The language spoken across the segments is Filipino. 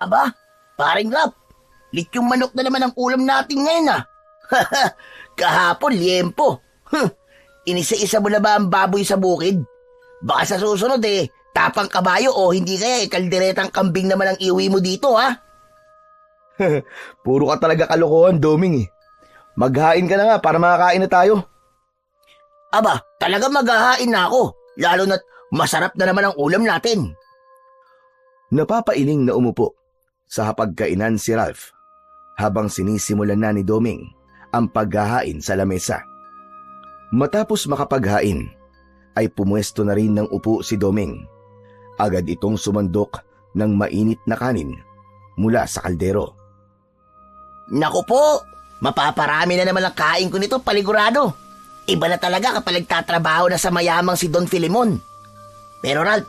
Aba, paring Rap, lityong manok na naman ang ulam natin ngayon ah. Kahapon, liempo. Inisa-isa mo na ba ang baboy sa bukid? Baka sa susunod tapang kabayo o hindi kaya kalderetang kambing naman ang iwi mo dito ha? Puro ka talaga kalokohan, Doming eh. Maghain ka na nga para makakain na tayo. Aba, talaga maghahain na ako. Lalo na't masarap na naman ang ulam natin. Napapailing na umupo sa hapagkainan si Ralph habang sinisimulan na ni Doming ang paghahain sa lamesa. Matapos makapaghain, ay pumwesto na rin ng upo si Doming. Agad itong sumandok ng mainit na kanin mula sa kaldero. Naku po, mapaparami na naman ang kain ko nito paligurado. Iba na talaga kapag nagtatrabaho na sa mayamang si Don Filemon. Pero Ralph,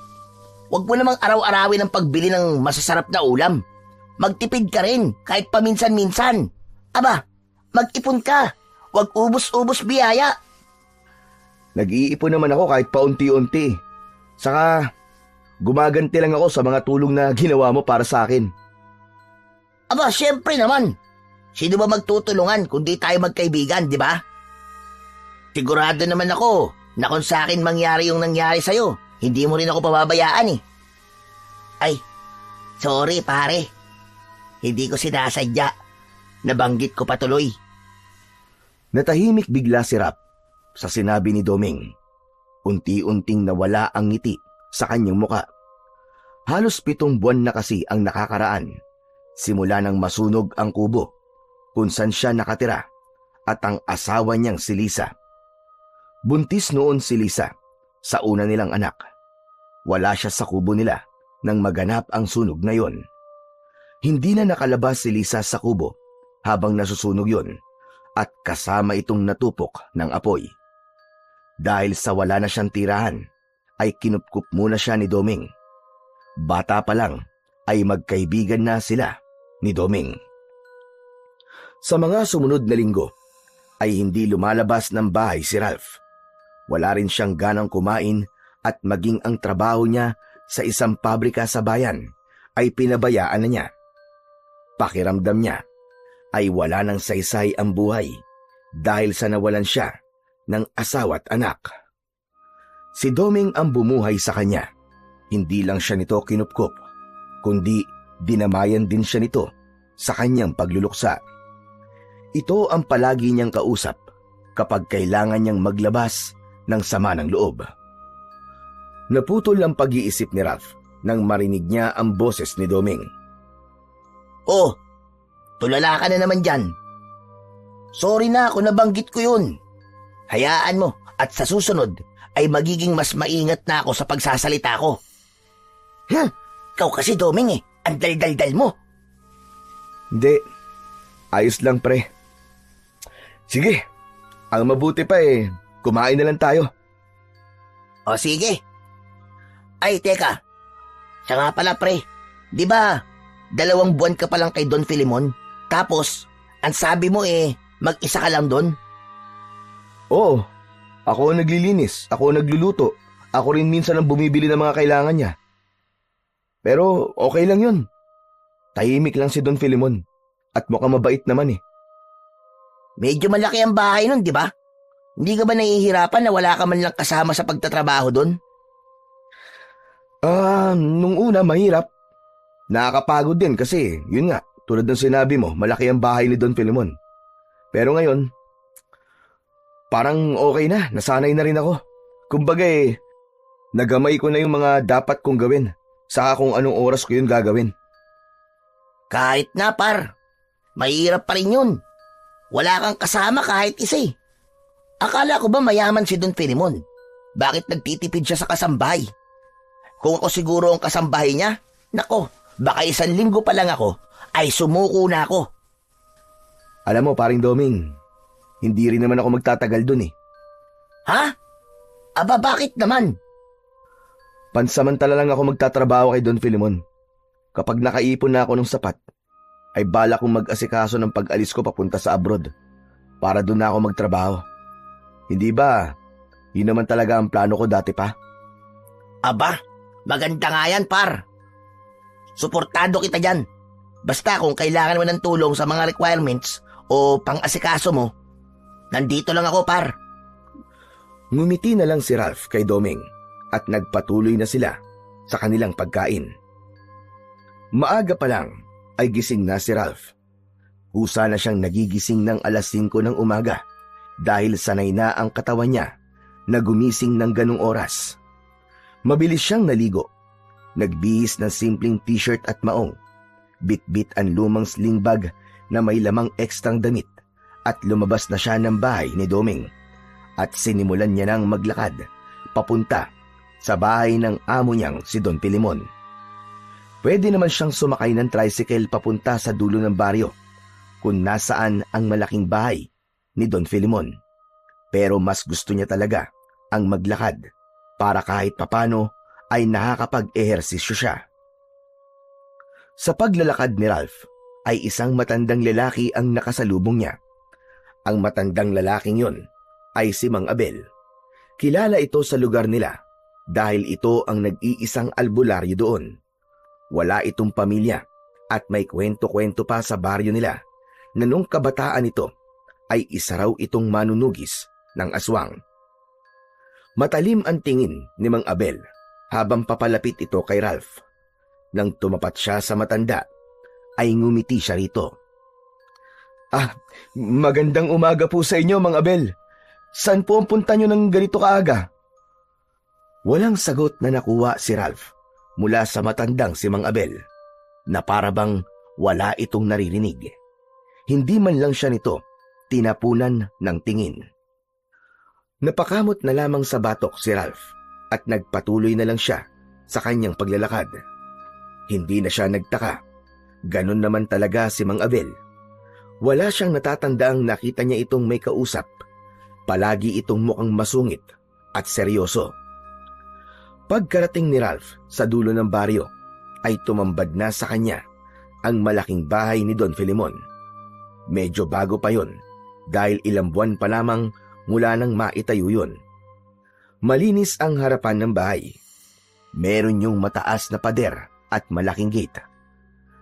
huwag mo namang araw-arawin ang pagbili ng masasarap na ulam. Magtipid ka rin kahit paminsan-minsan. Aba, mag-ipon ka. Huwag ubos-ubos biyaya. Nag-iipon naman ako kahit paunti-unti. Saka, gumaganti lang ako sa mga tulong na ginawa mo para sa akin. Aba, syempre naman. Sino ba magtutulungan kung di tayo magkaibigan, di ba? Sigurado naman ako na kung sa akin mangyari yung nangyari sa'yo, hindi mo rin ako pababayaan eh. Ay, sorry pare. Hindi ko sinasadya. Nabanggit ko patuloy. Natahimik bigla si Rap sa sinabi ni Doming. Unti-unting nawala ang ngiti sa kanyang muka. Halos 7 buwan na kasi ang nakakaraan simula nang masunog ang kubo kung saan siya nakatira at ang asawa niyang si Lisa. Buntis noon si Lisa sa una nilang anak. Wala siya sa kubo nila nang maganap ang sunog na yon. Hindi na nakalabas si Lisa sa kubo habang nasusunog yon at kasama itong natupok ng apoy. Dahil sa wala na siyang tirahan, ay kinupkup muna siya ni Doming. Bata pa lang ay magkaibigan na sila ni Doming. Sa mga sumunod na linggo ay hindi lumalabas ng bahay si Ralph. Wala rin siyang ganang kumain at maging ang trabaho niya sa isang pabrika sa bayan ay pinabayaan na niya. Pakiramdam niya ay wala nang saysay ang buhay dahil sa nawalan siya ng asawa't anak. Si Doming ang bumuhay sa kanya. Hindi lang siya nito kinupkup, kundi dinamayan din siya nito sa kanyang pagluluksa. Ito ang palagi niyang kausap kapag kailangan niyang maglabas ng sama ng loob. Naputol ang pag-iisip ni Ralph nang marinig niya ang boses ni Doming. Oh, tulala ka na naman dyan. Sorry na kung nabanggit ko yun. Hayaan mo at sa susunod ay magiging mas maingat na ako sa pagsasalita ko. Ikaw kasi Doming ang daldaldal mo. Hindi, ayos lang pre. Sige, ang mabuti pa kumain na lang tayo. O sige. Ay, teka. Siya nga pala pre, di ba 2 buwan ka pa lang kay Don Filemon? Tapos, ang sabi mo mag-isa ka lang doon? Oo, ako ang naglilinis, ako ang nagluluto. Ako rin minsan ang bumibili ng mga kailangan niya. Pero okay lang yun. Tahimik lang si Don Filemon at mukhang mabait naman Medyo malaki ang bahay nun, di ba? Hindi ka ba nahihirapan na wala ka man lang kasama sa pagtatrabaho doon? Nung una mahirap. Nakakapagod din kasi, yun nga, tulad ng sinabi mo, malaki ang bahay ni Don Filemon. Pero ngayon, parang okay na, nasanay na rin ako. Kumbaga nagamay ko na yung mga dapat kong gawin, saka kung anong oras ko yun gagawin. Kahit na par, mahirap pa rin yun. Wala kang kasama kahit isa Akala ko ba mayaman si Don Filemon? Bakit nagtitipid siya sa kasambahay? Kung ako siguro ang kasambahay niya, nako, baka 1 linggo pa lang ako, ay sumuko na ako. Alam mo, paring Doming, hindi rin naman ako magtatagal dun Ha? Aba, bakit naman? Pansamantala lang ako magtatrabaho kay Don Filemon. Kapag nakaipon na ako ng sapat, ay bala kong mag-asikaso ng pag-alis ko papunta sa abroad para doon na ako magtrabaho. Hindi ba, yun naman talaga ang plano ko dati pa? Aba, maganda nga yan par. Suportado kita dyan. Basta kung kailangan mo ng tulong sa mga requirements o pang-asikaso mo, nandito lang ako, par. Ngumiti na lang si Ralph kay Doming at nagpatuloy na sila sa kanilang pagkain. Maaga pa lang ay gising na si Ralph. Husa na siyang nagigising ng alas 5 ng umaga dahil sanay na ang katawan niya na gumising ng ganong oras. Mabilis siyang naligo. Nagbihis ng simpleng t-shirt at maong. Bit-bit ang lumang sling bag na may lamang ekstrang damit at lumabas na siya ng bahay ni Doming at sinimulan niya nang maglakad papunta sa bahay ng amo niyang si Don Filemon. Pwede naman siyang sumakay ng tricycle papunta sa dulo ng baryo kung nasaan ang malaking bahay ni Don Filemon. Pero mas gusto niya talaga ang maglakad para kahit papano ay nakakapag-ehersisyo siya. Sa paglalakad ni Ralph ay isang matandang lalaki ang nakasalubong niya. Ang matandang lalaking yon ay si Mang Abel. Kilala ito sa lugar nila dahil ito ang nag-iisang albularyo doon. Wala itong pamilya at may kwento-kwento pa sa baryo nila na nung kabataan ito ay isa raw itong manunugis ng aswang. Matalim ang tingin ni Mang Abel habang papalapit ito kay Ralph. Nang tumapat siya sa matanda, ay ngumiti siya rito. Magandang umaga po sa inyo, Mang Abel. Saan po ang punta nyo ng ganito kaaga? Walang sagot na nakuha si Ralph mula sa matandang si Mang Abel na parabang wala itong naririnig. Hindi man lang siya nito tinapunan ng tingin. Napakamot na lamang sa batok si Ralph at nagpatuloy na lang siya sa kanyang paglalakad. Hindi na siya nagtaka. Ganon naman talaga si Mang Abel. Wala siyang natatandaang nakita niya itong may kausap. Palagi itong mukhang masungit at seryoso. Pagkarating ni Ralph sa dulo ng baryo, ay tumambad na sa kanya ang malaking bahay ni Don Filemon. Medyo bago pa yon dahil ilang buwan pa lamang mula nang maitayo yun. Malinis ang harapan ng bahay. Meron yung mataas na pader at malaking gate.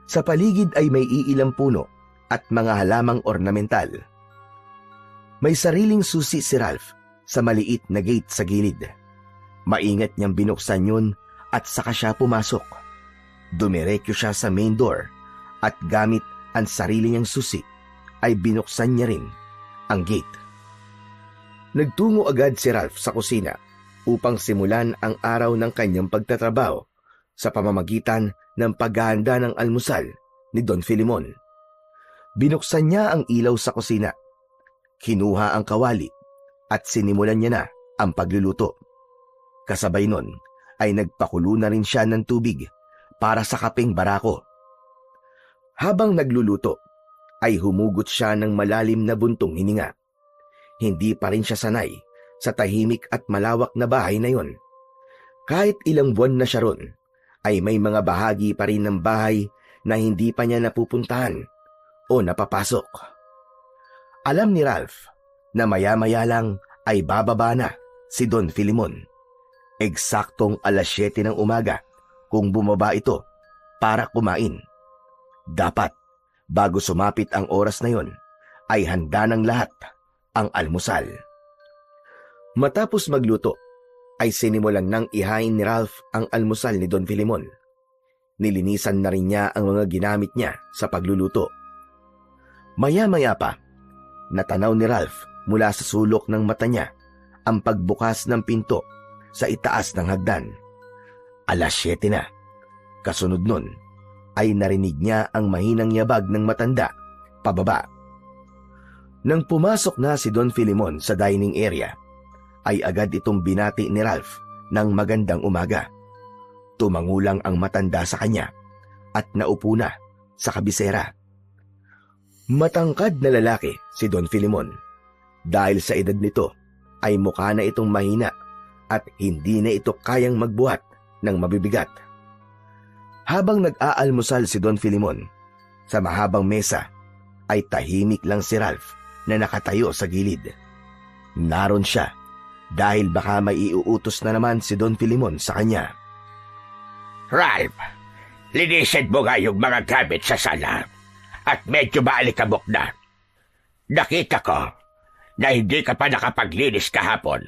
Sa paligid ay may iilang puno at mga halamang ornamental. May sariling susi si Ralph sa maliit na gate sa gilid. Maingat niyang binuksan yun at saka siya pumasok. Dumiretso siya sa main door at gamit ang sarili niyang susi ay binuksan niya rin ang gate. Nagtungo agad si Ralph sa kusina upang simulan ang araw ng kanyang pagtatrabaho sa pamamagitan ng paghahanda ng almusal ni Don Filemon. Binuksan niya ang ilaw sa kusina. Kinuha ang kawali at sinimulan niya na ang pagluluto. Kasabay nun ay nagpakulo na rin siya ng tubig para sa kapeng barako. Habang nagluluto ay humugot siya ng malalim na buntong hininga. Hindi pa rin siya sanay sa tahimik at malawak na bahay na yon. Kahit ilang buwan na siya ron, ay may mga bahagi pa rin ng bahay na hindi pa niya napupuntahan o napapasok. Alam ni Ralph na maya-maya lang ay bababa na si Don Filemon. Eksaktong alas 7 ng umaga kung bumaba ito para kumain. Dapat, bago sumapit ang oras na yon, ay handa ng lahat ang almusal. Matapos magluto, ay sinimulan nang ihain ni Ralph ang almusal ni Don Filemon. Nilinisan na rin niya ang mga ginamit niya sa pagluluto. Maya-maya pa, natanaw ni Ralph mula sa sulok ng mata niya ang pagbukas ng pinto sa itaas ng hagdan. Alas 7 na. Kasunod nun, ay narinig niya ang mahinang yabag ng matanda pababa. Nang pumasok na si Don Filemon sa dining area, ay agad itong binati ni Ralph ng magandang umaga. Tumangulang ang matanda sa kanya at naupo na sa kabisera. Matangkad na lalaki si Don Filemon. Dahil sa edad nito ay mukha na itong mahina at hindi na ito kayang magbuhat ng mabibigat. Habang nag-aalmusal si Don Filemon, sa mahabang mesa ay tahimik lang si Ralph na nakatayo sa gilid. Naroon siya dahil baka may iuutos na naman si Don Filemon sa kanya. Ralph, Linisin mo nga yung mga gamit sa sala at medyo maalikabok na. Nakita ko na hindi ka pa nakapaglinis kahapon.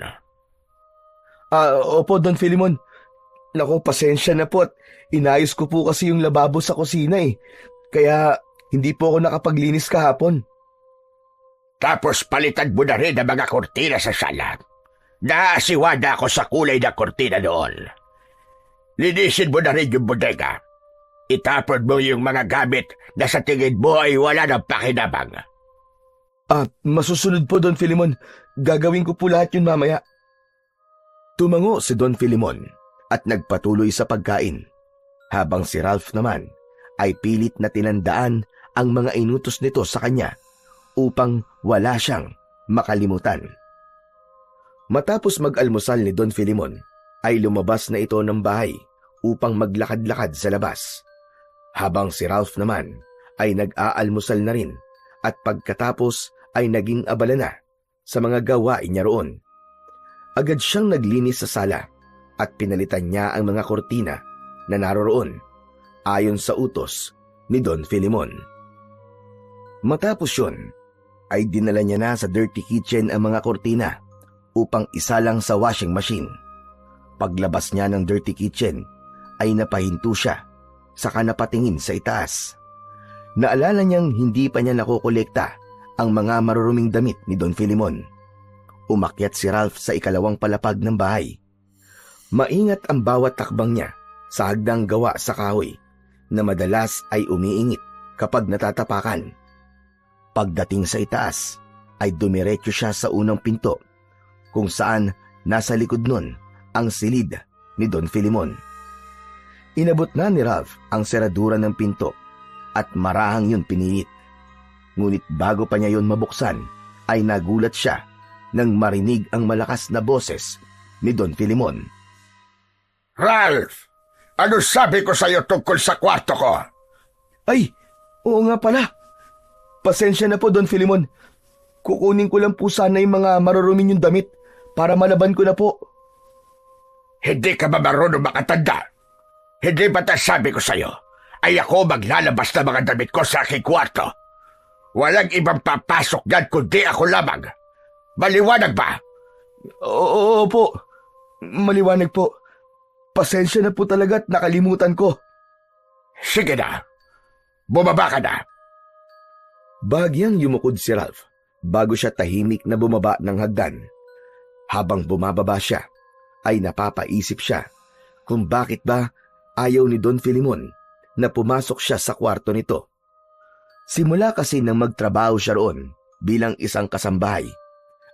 Opo, Don Filimon. Naku, pasensya na po at inayos ko po kasi yung lababo sa kusina eh. Kaya hindi po ako nakapaglinis kahapon. Tapos palitan mo na rin ang mga kortina sa sala. Naasiwada ako sa kulay na kortina noon. Linisin mo na rin yung bodega. Itapon mo yung mga gamit na sa tingin mo ay wala ng pakinabang. Masusunod po, Don Filimon. Gagawin ko po lahat yun mamaya. Tumango si Don Filimon at nagpatuloy sa pagkain, habang si Ralph naman ay pilit na tinandaan ang mga inutos nito sa kanya upang wala siyang makalimutan. Matapos mag-almusal ni Don Filimon, ay lumabas na ito ng bahay upang maglakad-lakad sa labas, habang si Ralph naman ay nag-aalmusal na rin at pagkatapos ay naging abala na sa mga gawain niya roon. Agad siyang naglinis sa sala at pinalitan niya ang mga kortina na naroroon ayon sa utos ni Don Filimon. Matapos yun, ay dinala niya na sa dirty kitchen ang mga kortina upang isalang sa washing machine. Paglabas niya ng dirty kitchen, ay napahinto siya, saka napatingin sa itaas. Naalala niyang hindi pa niya nakokolekta ang mga maruruming damit ni Don Filimon. Umakyat si Ralph sa ikalawang palapag ng bahay. Maingat ang bawat takbang niya sa hagdang gawa sa kahoy na madalas ay umiingit kapag natatapakan. Pagdating sa itaas, ay dumiretso siya sa unang pinto kung saan nasa likod nun ang silid ni Don Filimon. Inabot na ni Ralph ang seradura ng pinto at marahang yun pinilit. Ngunit bago pa niya yun mabuksan, ay nagulat siya nang marinig ang malakas na boses ni Don Filimon. Ralph! Ano sabi ko sa'yo tungkol sa kwarto ko? Ay, oo nga pala. Pasensya na po, Don Filimon. Kukunin ko lang po sana yung mga marurumi yung damit para malaban ko na po. Hindi ka ba marunong makatanda? Hindi ba sabi ko sa'yo ay ako maglalabas ng mga damit ko sa aking kwarto? Walang ibang papasok dyan kundi ako lamang. Maliwanag ba? Oo po. Maliwanag po. Pasensya na po talaga at nakalimutan ko. Sige na. Bumaba ka na. Bahagyang yumukod si Ralph bago siya tahimik na bumaba ng hagdan. Habang bumababa siya, ay napapaisip siya kung bakit ba ayaw ni Don Filimon na pumasok siya sa kwarto nito. Simula kasi nang magtrabaho siya roon bilang isang kasambahay,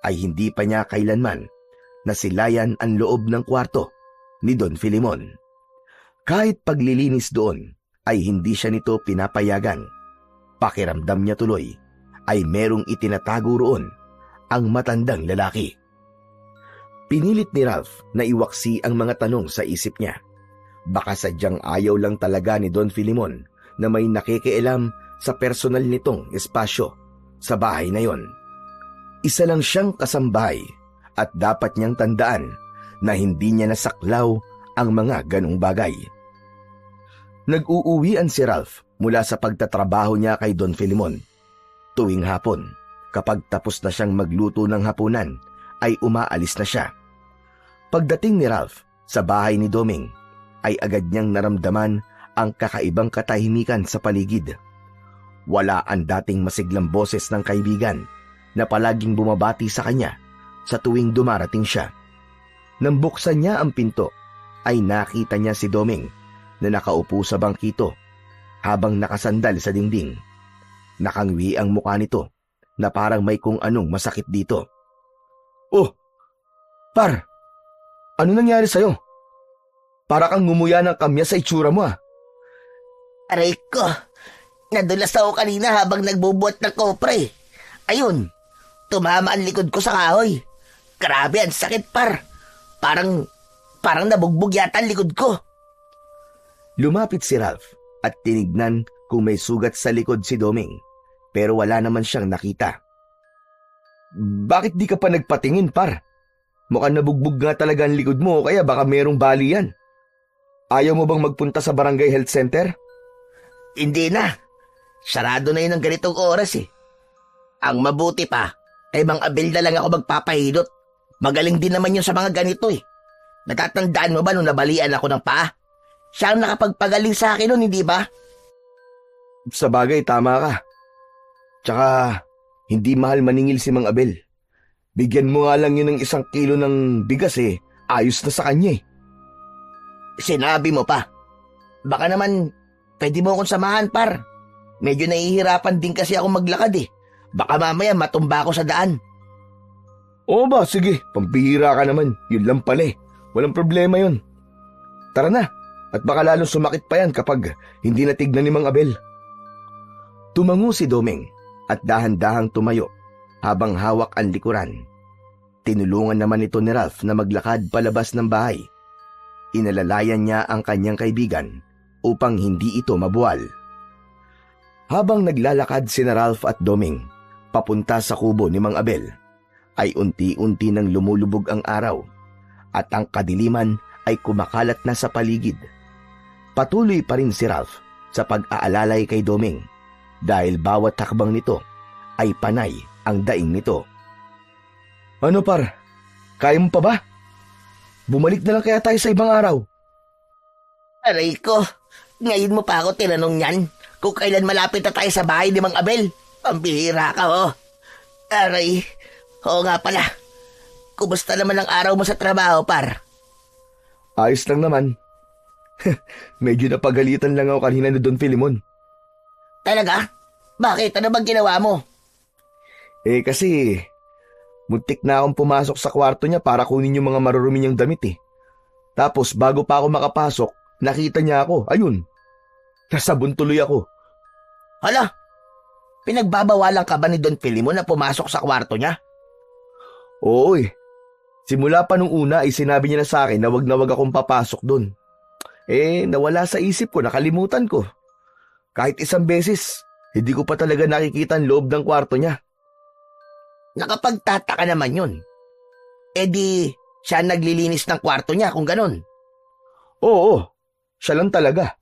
ay hindi pa niya kailanman nasilayan ang loob ng kwarto ni Don Filimon. Kahit paglilinis doon ay hindi siya nito pinapayagan. Pakiramdam niya tuloy ay merong itinatago roon ang matandang lalaki. Pinilit ni Ralph na iwaksi ang mga tanong sa isip niya. Baka sadyang ayaw lang talaga ni Don Filimon na may nakikialam sa personal nitong espasyo sa bahay na yon. Isa lang siyang kasambahay at dapat niyang tandaan na hindi niya nasaklaw ang mga ganong bagay. Nag-uuwian si Ralph mula sa pagtatrabaho niya kay Don Filimon. Tuwing hapon, kapag tapos na siyang magluto ng hapunan, ay umaalis na siya. Pagdating ni Ralph sa bahay ni Doming, ay agad niyang naramdaman ang kakaibang katahimikan sa paligid. Wala ang dating masiglang boses ng kaibigan na palaging bumabati sa kanya sa tuwing dumarating siya. Nang buksan niya ang pinto, ay nakita niya si Doming na nakaupo sa bangkito habang nakasandal sa dingding. Nakangwi ang mukha nito na parang may kung anong masakit dito. Oh, par! Ano nangyari sa'yo? Para kang ngumuya ng kamya sa itsura mo ah. Aray ko, nadulas ako kanina habang nagbubuhat ng kopre. Ayun, tumama ang likod ko sa kahoy. Grabe, ang sakit par. Parang nabugbog yata ang likod ko. Lumapit si Ralph at tinignan kung may sugat sa likod si Doming, pero wala naman siyang nakita. Bakit di ka pa nagpatingin par? Mukhang nabugbog nga talaga ang likod mo kaya baka merong bali yan. Ayaw mo bang magpunta sa barangay health center? Hindi na. Sarado na yun ng ganitong oras eh. Ang mabuti pa, kay Mang Abel na lang ako magpapahilot. Magaling din naman yun sa mga ganito eh. Natatandaan mo ba nung nabalian ako ng paa? Siya ang nakapagpagaling sa akin nun, hindi ba? Sa bagay, tama ka. Tsaka, hindi mahal maningil si Mang Abel. Bigyan mo nga lang yun ng 1 kilo ng bigas eh. Ayos na sa kanya eh. Sinabi mo pa. Baka naman, pwede mo akong samahan, par. Medyo nahihirapan din kasi ako maglakad eh. Baka mamaya matumba ako sa daan. Oo ba, sige, pampihira ka naman. Yun lang pala eh. Walang problema yun. Tara na, at baka lalong sumakit pa yan kapag hindi natignan ni Mang Abel. Tumango si Doming at dahan-dahang tumayo habang hawak ang likuran. Tinulungan naman ito ni Ralph na maglakad palabas ng bahay. Inalalayan niya ang kanyang kaibigan upang hindi ito mabuwal. Habang naglalakad si Ralph at Doming papunta sa kubo ni Mang Abel, ay unti-unti nang lumulubog ang araw at ang kadiliman ay kumakalat na sa paligid. Patuloy pa rin si Ralph sa pag-aalalay kay Doming dahil bawat hakbang nito ay panay ang daing nito. Ano par? Kaya mo pa ba? Bumalik na lang kaya tayo sa ibang araw. Aray ko, ngayon mo pa ako tinanong yan kung kailan malapit na tayo sa bahay ni Mang Abel. Pambihira ka oh. Aray, oo nga pala. Kumusta naman ang araw mo sa trabaho, par? Ayos lang naman. Medyo napagalitan lang ako kanina ni Don Filimon. Talaga? Bakit? Ano bang ginawa mo? Eh kasi, muntik na akong pumasok sa kwarto niya para kunin yung mga marurumi niyang damit eh. Tapos bago pa ako makapasok, nakita niya ako. Ayun, nasabon tuloy ako. Hala, pinagbabawalan ka ba ni Don Filimon na pumasok sa kwarto niya? Oo eh. Simula pa nung una ay sinabi niya na sa akin na wag akong papasok doon. Eh, nawala sa isip ko, nakalimutan ko. Kahit 1 beses, hindi ko pa talaga nakikita ang loob ng kwarto niya. Nakapagtataka naman yun. Eh di, siya naglilinis ng kwarto niya kung ganun. Oo, siya lang talaga.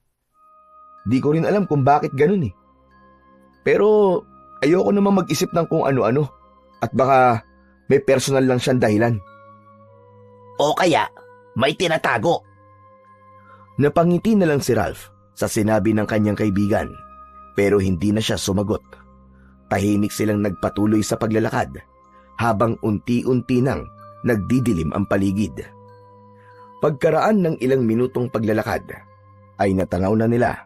Di ko rin alam kung bakit ganun eh. Pero ayoko naman mag-isip ng kung ano-ano at baka may personal lang siyang dahilan. O kaya, may tinatago. Napangiti na lang si Ralph sa sinabi ng kanyang kaibigan pero hindi na siya sumagot. Tahimik silang nagpatuloy sa paglalakad habang unti-unti nang nagdidilim ang paligid. Pagkaraan ng ilang minutong paglalakad ay natanaw na nila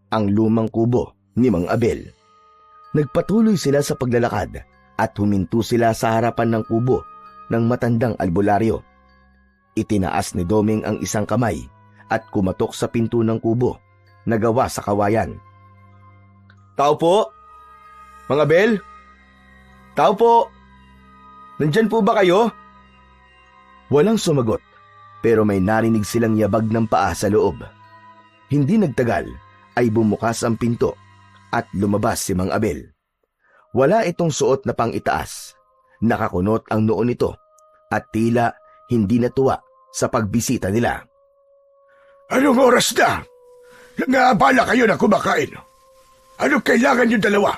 ang lumang kubo ni Mang Abel. Nagpatuloy sila sa paglalakad at huminto sila sa harapan ng kubo ng matandang albularyo. Itinaas ni Doming ang isang kamay at kumatok sa pinto ng kubo na gawa sa kawayan. Tao po? Mang Abel? Tao po? Nandyan po ba kayo? Walang sumagot pero may narinig silang yabag ng paa sa loob. Hindi nagtagal ay bumukas ang pinto at lumabas si Mang Abel. Wala itong suot na pang-itaas. Nakakunot ang noo nito at tila hindi natuwa sa pagbisita nila. Anong oras na? Nangaabala kayo na kumakain. Anong kailangan yung dalawa?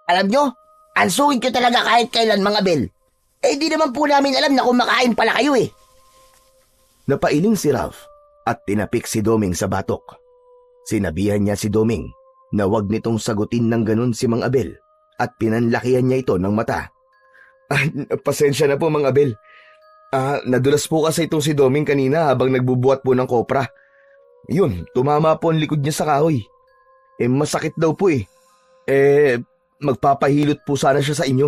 Alam nyo, ansuin ko talaga kahit kailan, Mang Abel. Eh di naman po namin alam na kumakain pala kayo eh. Napailing si Ralph at tinapik si Doming sa batok. Sinabihan niya si Doming na wag nitong sagutin ng ganun si Mang Abel at pinanlakihan niya ito ng mata. Pasensya na po, Mang Abel. Nadulas po kasi itong si Doming kanina habang nagbubuhat po ng kopra. Yun, tumama po ang likod niya sa kahoy. Masakit daw po eh. Magpapahilot po sana siya sa inyo.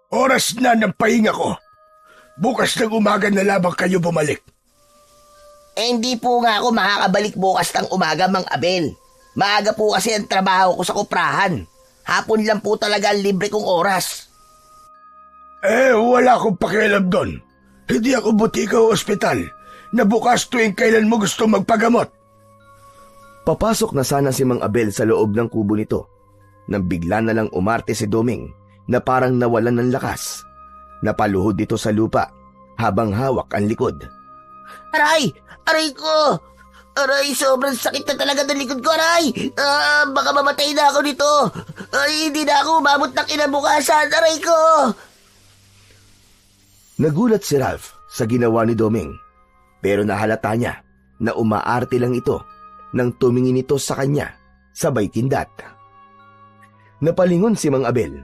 Oras na ng pahinga ko. Bukas ng umaga na lamang kayo bumalik. Hindi po nga ako makakabalik bukas ng umaga, Mang Abel. Maaga po kasi ang trabaho ko sa koprahan. Hapon lang po talaga ang libre kong oras. Wala akong pakialam doon. Hindi ako butika o ospital na bukas tuwing kailan mo gusto magpagamot. Papasok na sana si Mang Abel sa loob ng kubo nito nang bigla na lang umarte si Doming na parang nawalan ng lakas. Napaluhod dito sa lupa habang hawak ang likod. Aray! Aray ko! Aray, sobrang sakit na talaga ng likod ko, aray! Baka mamatay na ako nito! Ay, hindi na ako umabot ng kinabukasan, aray ko! Nagulat si Ralph sa ginawa ni Doming, pero nahalata niya na umaarte lang ito nang tumingin ito sa kanya sabay kindat. Napalingon si Mang Abel.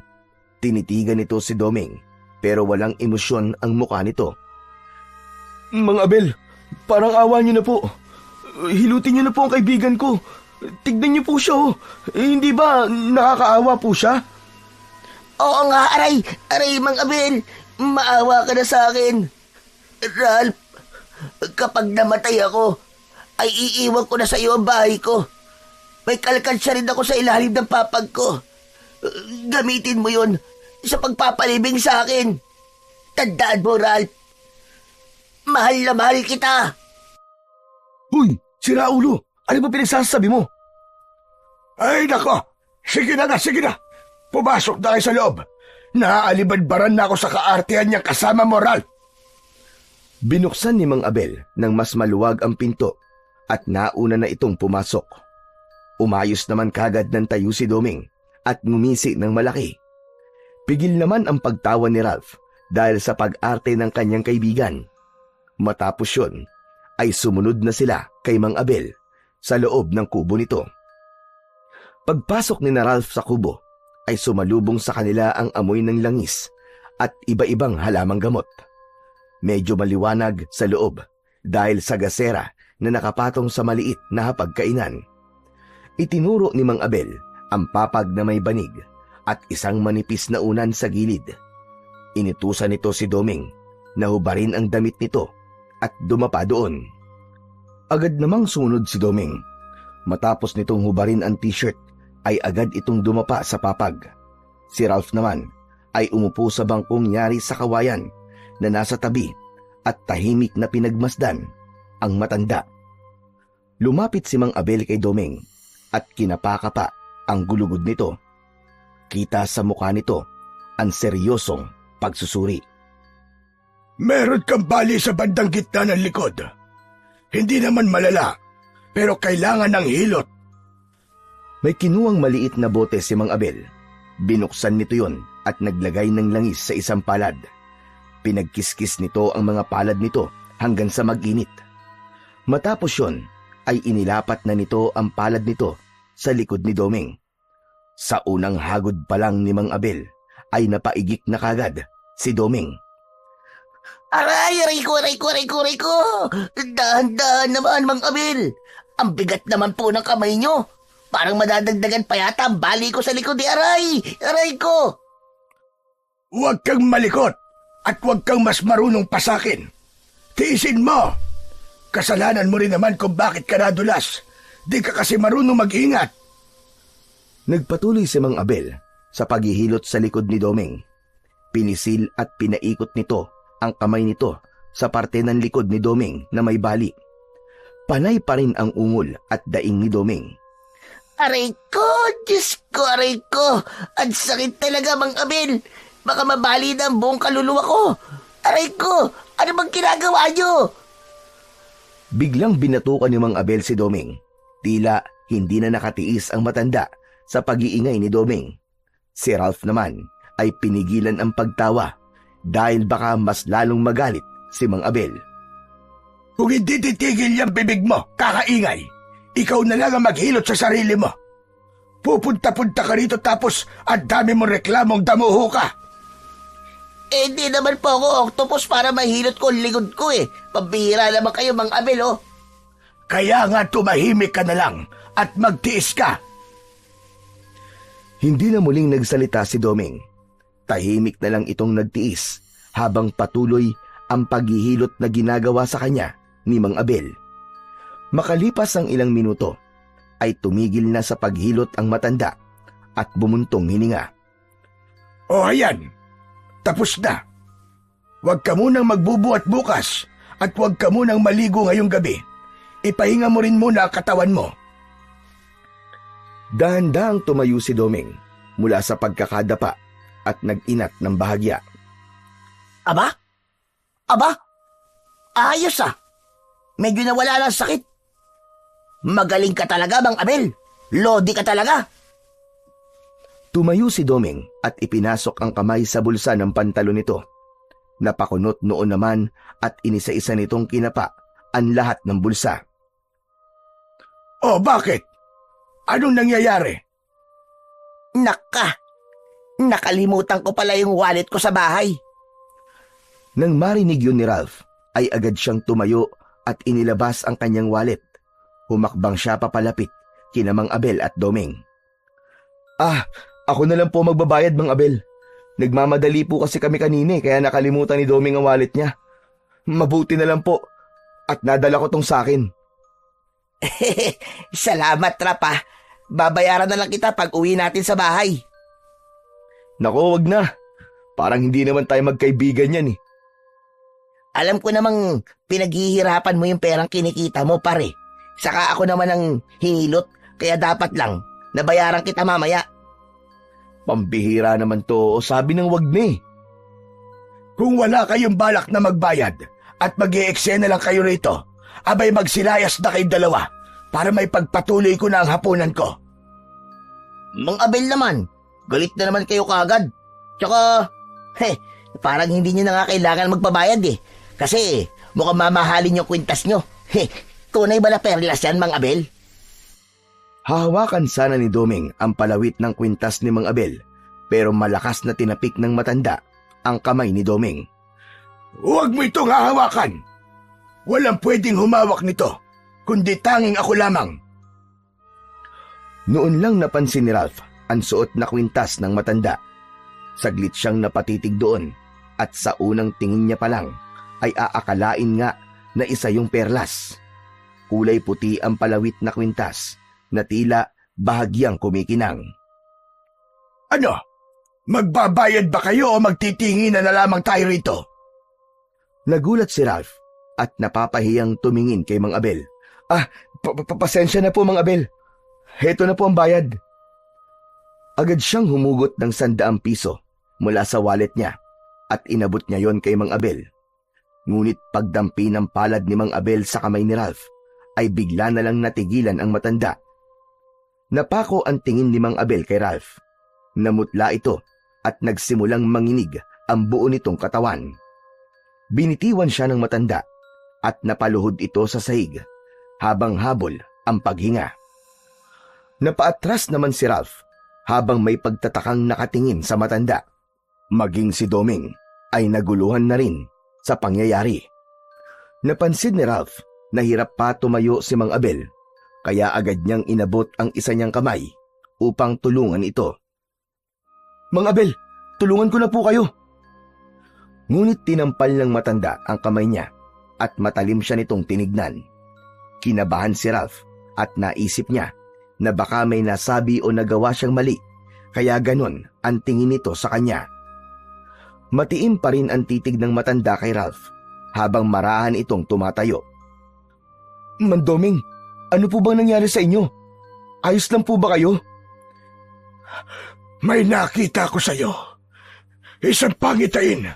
Tinitigan nito si Doming pero walang emosyon ang mukha nito. Mang Abel, parang awa niyo na po. Hilutin niyo na po ang kaibigan ko. Tignan niyo po siya oh. Hindi ba nakakaawa po siya? Oo nga, aray! Aray, Mang Abel! Maawa ka na sa akin. Ralph, kapag namatay ako, ay iiwan ko na sa iyo ang bahay ko. May kalkansya rin ako sa ilalim ng papag ko. Gamitin mo yun sa pagpapalibing sa akin. Tandaan mo, Ralph. Mahal na mahal kita. Huy, si Raulo, ano ba pinagsasabi mo? Ay, nako! Sige na, sige na! Pumasok na kayo sa loob! Naaalibadbaran na ako sa kaartehan niyang kasama mo, Ralph! Binuksan ni Mang Abel nang mas maluwag ang pinto at nauna na itong pumasok. Umayos naman kagad ng tayo si Doming at ngumisi ng malaki. Pigil naman ang pagtawa ni Ralph dahil sa pag-arte ng kanyang kaibigan. Matapos yun, ay sumunod na sila kay Mang Abel sa loob ng kubo nito. Pagpasok ni na Ralph sa kubo, ay sumalubong sa kanila ang amoy ng langis at iba-ibang halamang gamot. Medyo maliwanag sa loob dahil sa gasera na nakapatong sa maliit na hapagkainan. Itinuro ni Mang Abel ang papag na may banig at isang manipis na unan sa gilid. Inutusan nito si Doming na hubarin ang damit nito at dumapa doon. Agad namang sunod si Doming. Matapos nitong hubarin ang t-shirt, ay agad itong dumapa sa papag. Si Ralph naman ay umupo sa bangkong yari sa kawayan na nasa tabi at tahimik na pinagmasdan ang matanda. Lumapit si Mang Abel kay Doming at kinapakapa ang gulugod nito. Kita sa mukha nito ang seryosong pagsusuri. Meron kang bali sa bandang gitna ng likod. Hindi naman malala, pero kailangan ng hilot. May kinuwang maliit na bote si Mang Abel. Binuksan nito yon at naglagay ng langis sa isang palad. Pinagkiskis nito ang mga palad nito hanggang sa mag-init. Matapos yon, ay inilapat na nito ang palad nito sa likod ni Doming. Sa unang hagod pa lang ni Mang Abel, ay napaigik na kagad si Doming. Aray, aray ko, aray ko, aray ko, aray ko! Dahan-dahan naman, Mang Abel! Ang bigat naman po ng kamay nyo! Parang madadagdagan pa yata ang bali ko sa likod ni aray! Aray ko! Huwag kang malikot at huwag kang mas marunong pa sa akin. Tiisin mo! Kasalanan mo rin naman kung bakit ka nadulas. Di ka kasi marunong mag-ingat. Nagpatuloy si Mang Abel sa paghihilot sa likod ni Doming. Pinisil at pinaikot nito ang kamay nito sa parte ng likod ni Doming na may bali. Panay pa rin ang ungol at daing ni Doming. Aray ko! Diyos ko, aray ko! Ang sakit talaga, Mang Abel! Baka mabali na ang buong kaluluwa ko! Aray ko! Ano bang ginagawa nyo? Biglang binatukan ni Mang Abel si Doming. Tila hindi na nakatiis ang matanda sa pag-iingay ni Doming. Si Ralph naman ay pinigilan ang pagtawa dahil baka mas lalong magalit si Mang Abel. Kung hindi titigil yung bibig mo, kakaingay, ikaw na lang ang maghilot sa sarili mo. Pupunta-punta ka rito tapos ang dami mong reklamong damuho ka. Eh, hindi naman po ako octopus para mahilot ko ang likod ko eh. Pabihira naman kayo, Mang Abel, oh. Kaya nga tumahimik ka na lang at magtiis ka. Hindi na muling nagsalita si Doming. Tahimik na lang itong nagtiis habang patuloy ang paghihilot na ginagawa sa kanya ni Mang Abel. Makalipas ang ilang minuto, ay tumigil na sa paghilot ang matanda at bumuntong hininga. O ayan, tapos na. Huwag ka munang magbubuhat bukas at huwag ka munang maligo ngayong gabi. Ipahinga mo rin muna ang katawan mo. Dahan-dahang tumayo si Doming mula sa pagkakadapa at nag-inat ng bahagya. Aba? Aba? Ayos ah. medyo nawala ng sakit. Magaling ka talaga, Mang Abel. Lodi ka talaga. Tumayo si Doming at ipinasok ang kamay sa bulsa ng pantalon nito. Napakunot noon naman at inisa-isa nitong kinapa ang lahat ng bulsa. Oh, bakit? Anong nangyayari? Naka, nakalimutan ko pala yung wallet ko sa bahay. Nang marinig yun ni Ralph, ay agad siyang tumayo at inilabas ang kanyang wallet. Humakbang siya papalapit kina Mang Abel at Doming. Ako na lang po magbabayad, Mang Abel. Nagmamadali po kasi kami kanina kaya nakalimutan ni Doming ang wallet niya. Mabuti na lang po at nadala ko tong sakin. Salamat, Rap ah. Babayaran na lang kita pag uwi natin sa bahay. Nako, wag na. Parang hindi naman tayo magkaibigan yan eh. Alam ko namang pinaghihirapan mo yung perang kinikita mo, pare. Saka ako naman ang hinilot, kaya dapat lang nabayaran kita mamaya. Pambihira naman to, sabi ng wag na eh. Kung wala kayong balak na magbayad at mag-i-eksena lang kayo rito, abay magsilayas na kayong dalawa para may pagpatuloy ko na ang hapunan ko. Mang Abel naman, galit na naman kayo kagad. Tsaka, parang hindi nyo na nga kailangan magpabayad eh. Kasi mukhang mamahalin yung kwintas nyo. Tunay ba na perlas yan, Mang Abel? Hahawakan sana ni Doming ang palawit ng kwintas ni Mang Abel, pero malakas na tinapik ng matanda ang kamay ni Doming. Huwag mo itong hahawakan. Walang pwedeng humawak nito, kundi tanging ako lamang. Noon lang napansin ni Ralph ang suot na kwintas ng matanda. Saglit siyang napatitig doon at sa unang tingin niya pa lang ay aakalain nga na isa yung perlas. Kulay puti ang palawit na kwintas na tila bahagyang kumikinang. Ano? Magbabayad ba kayo o magtitinginan na lamang tayo rito? Nagulat si Ralph at napapahiyang tumingin kay Mang Abel. Pasensya na po, Mang Abel. Heto na po ang bayad. Agad siyang humugot ng 100 piso mula sa wallet niya at inabot niya yon kay Mang Abel. Ngunit pagdampi ng palad ni Mang Abel sa kamay ni Ralph, ay bigla na lang natigilan ang matanda. Napako ang tingin ni Mang Abel kay Ralph. Namutla ito at nagsimulang manginig ang buo nitong katawan. Binitiwan siya ng matanda at napaluhod ito sa sahig habang habol ang paghinga. Napaatras naman si Ralph habang may pagtatakang nakatingin sa matanda. Maging si Doming ay naguluhan na rin sa pangyayari. Napansin ni Ralph na hirap pa tumayo si Mang Abel, kaya agad niyang inabot ang isa niyang kamay upang tulungan ito. Mang Abel, tulungan ko na po kayo. Ngunit tinampal ng matanda ang kamay niya at matalim siya nitong tinignan. Kinabahan si Ralph at naisip niya na baka may nasabi o nagawa siyang mali, kaya ganon ang tingin nito sa kanya. Matiim pa rin ang titig ng matanda kay Ralph habang marahan itong tumatayo. Mandoming, ano po bang nangyari sa inyo? Ayos lang po ba kayo? May nakita ko sa iyo. Isang pangitain.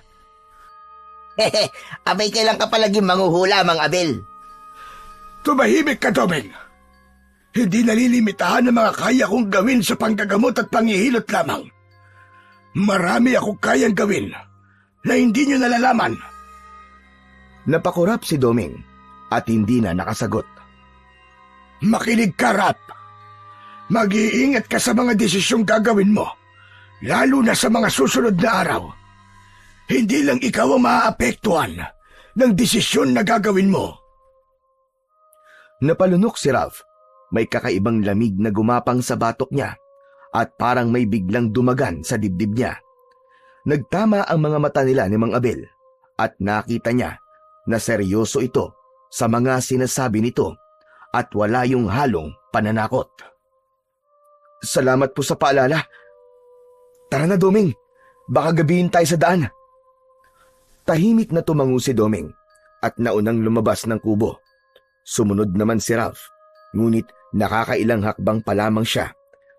Abay, kailan ka palagi manghuhula, Mang Abel? Tumahimik ka, Doming. Hindi nalilimitahan ng mga kaya kong gawin sa panggagamot at panghihilot lamang. Marami akong kayang gawin na hindi nyo nalalaman. Napakurap si Doming at hindi na nakasagot. Makinig ka, Rap. Mag-iingat ka sa mga desisyong gagawin mo, lalo na sa mga susunod na araw. Hindi lang ikaw ang maaapektuhan ng desisyon na gagawin mo. Napalunok si Ralph. May kakaibang lamig na gumapang sa batok niya at parang may biglang dumagan sa dibdib niya. Nagtama ang mga mata nila ni Mang Abel at nakita niya na seryoso ito sa mga sinasabi nito at wala yung halong pananakot. Salamat po sa paalala. Tara na, Doming. Baka gabihin tayo sa daan. Tahimik na tumango si Doming at naunang lumabas ng kubo. Sumunod naman si Ralph. Ngunit nakakailang hakbang pa lamang siya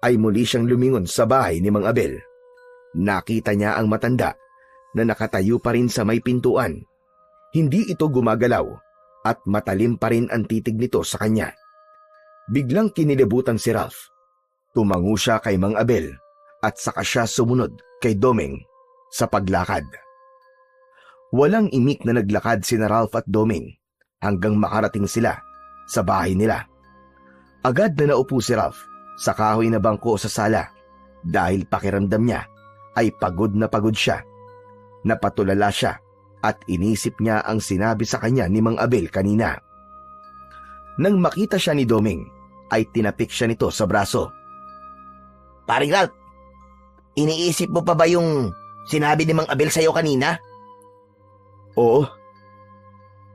ay muli siyang lumingon sa bahay ni Mang Abel. Nakita niya ang matanda na nakatayo pa rin sa may pintuan. Hindi ito gumagalaw at matalim pa rin ang titig nito sa kanya. Biglang kinilabutan si Ralph. Tumango siya kay Mang Abel at saka siya sumunod kay Domeng sa paglakad. Walang imik na naglakad sina Ralph at Domeng hanggang makarating sila sa bahay nila. Agad na naupo si Ralph sa kahoy na bangko sa sala dahil pakiramdam niya ay pagod na pagod siya. Napatulala siya at inisip niya ang sinabi sa kanya ni Mang Abel kanina. Nang makita siya ni Domeng, ay tinapik siya nito sa braso. Paring Ralph, iniisip mo pa ba yung sinabi ni Mang Abel sa'yo kanina? Oo.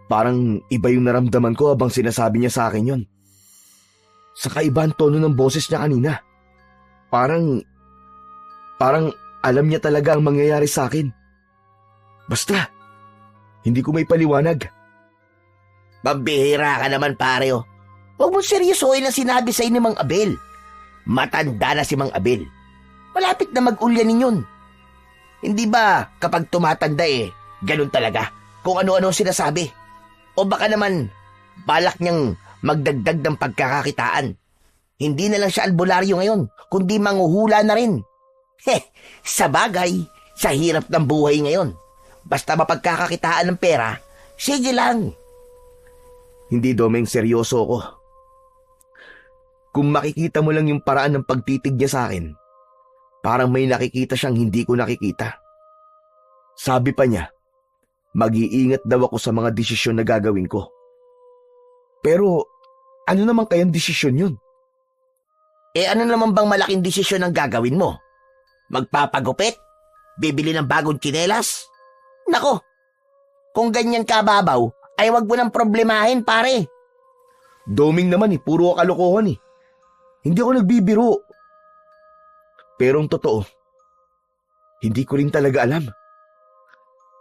Parang iba yung naramdaman ko habang sinasabi niya sa akin yon. Sa kaibang tono ng boses niya kanina. Parang alam niya talaga ang mangyayari sa akin. Basta, hindi ko may paliwanag. Pambihira ka naman, pare. Huwag mo seryosohin ang sinabi sa'yo ni Mang Abel. Matanda na si Mang Abel. Malapit na mag-ulyanin yun. Hindi ba kapag tumatanda ganun talaga kung ano-ano sinasabi? O baka naman balak niyang magdagdag ng pagkakakitaan. Hindi na lang siya albularyo ngayon, kundi manghuhula na rin. Sa bagay, sa hirap ng buhay ngayon. Basta mapagkakakitaan ng pera, sige lang. Hindi, Domeng, seryoso ako. Kung makikita mo lang yung paraan ng pagtitig niya sa akin, parang may nakikita siyang hindi ko nakikita. Sabi pa niya, mag-iingat daw ako sa mga desisyon na gagawin ko. Pero ano naman kayang desisyon yun? Ano naman bang malaking desisyon ang gagawin mo? Magpapagupit? Bibili ng bagong tsinelas? Nako, kung ganyan kababaw, ay wag mo nang problemahin, pare. Doming naman puro kalokohan Hindi ako nagbibiro. Pero ang totoo, hindi ko rin talaga alam.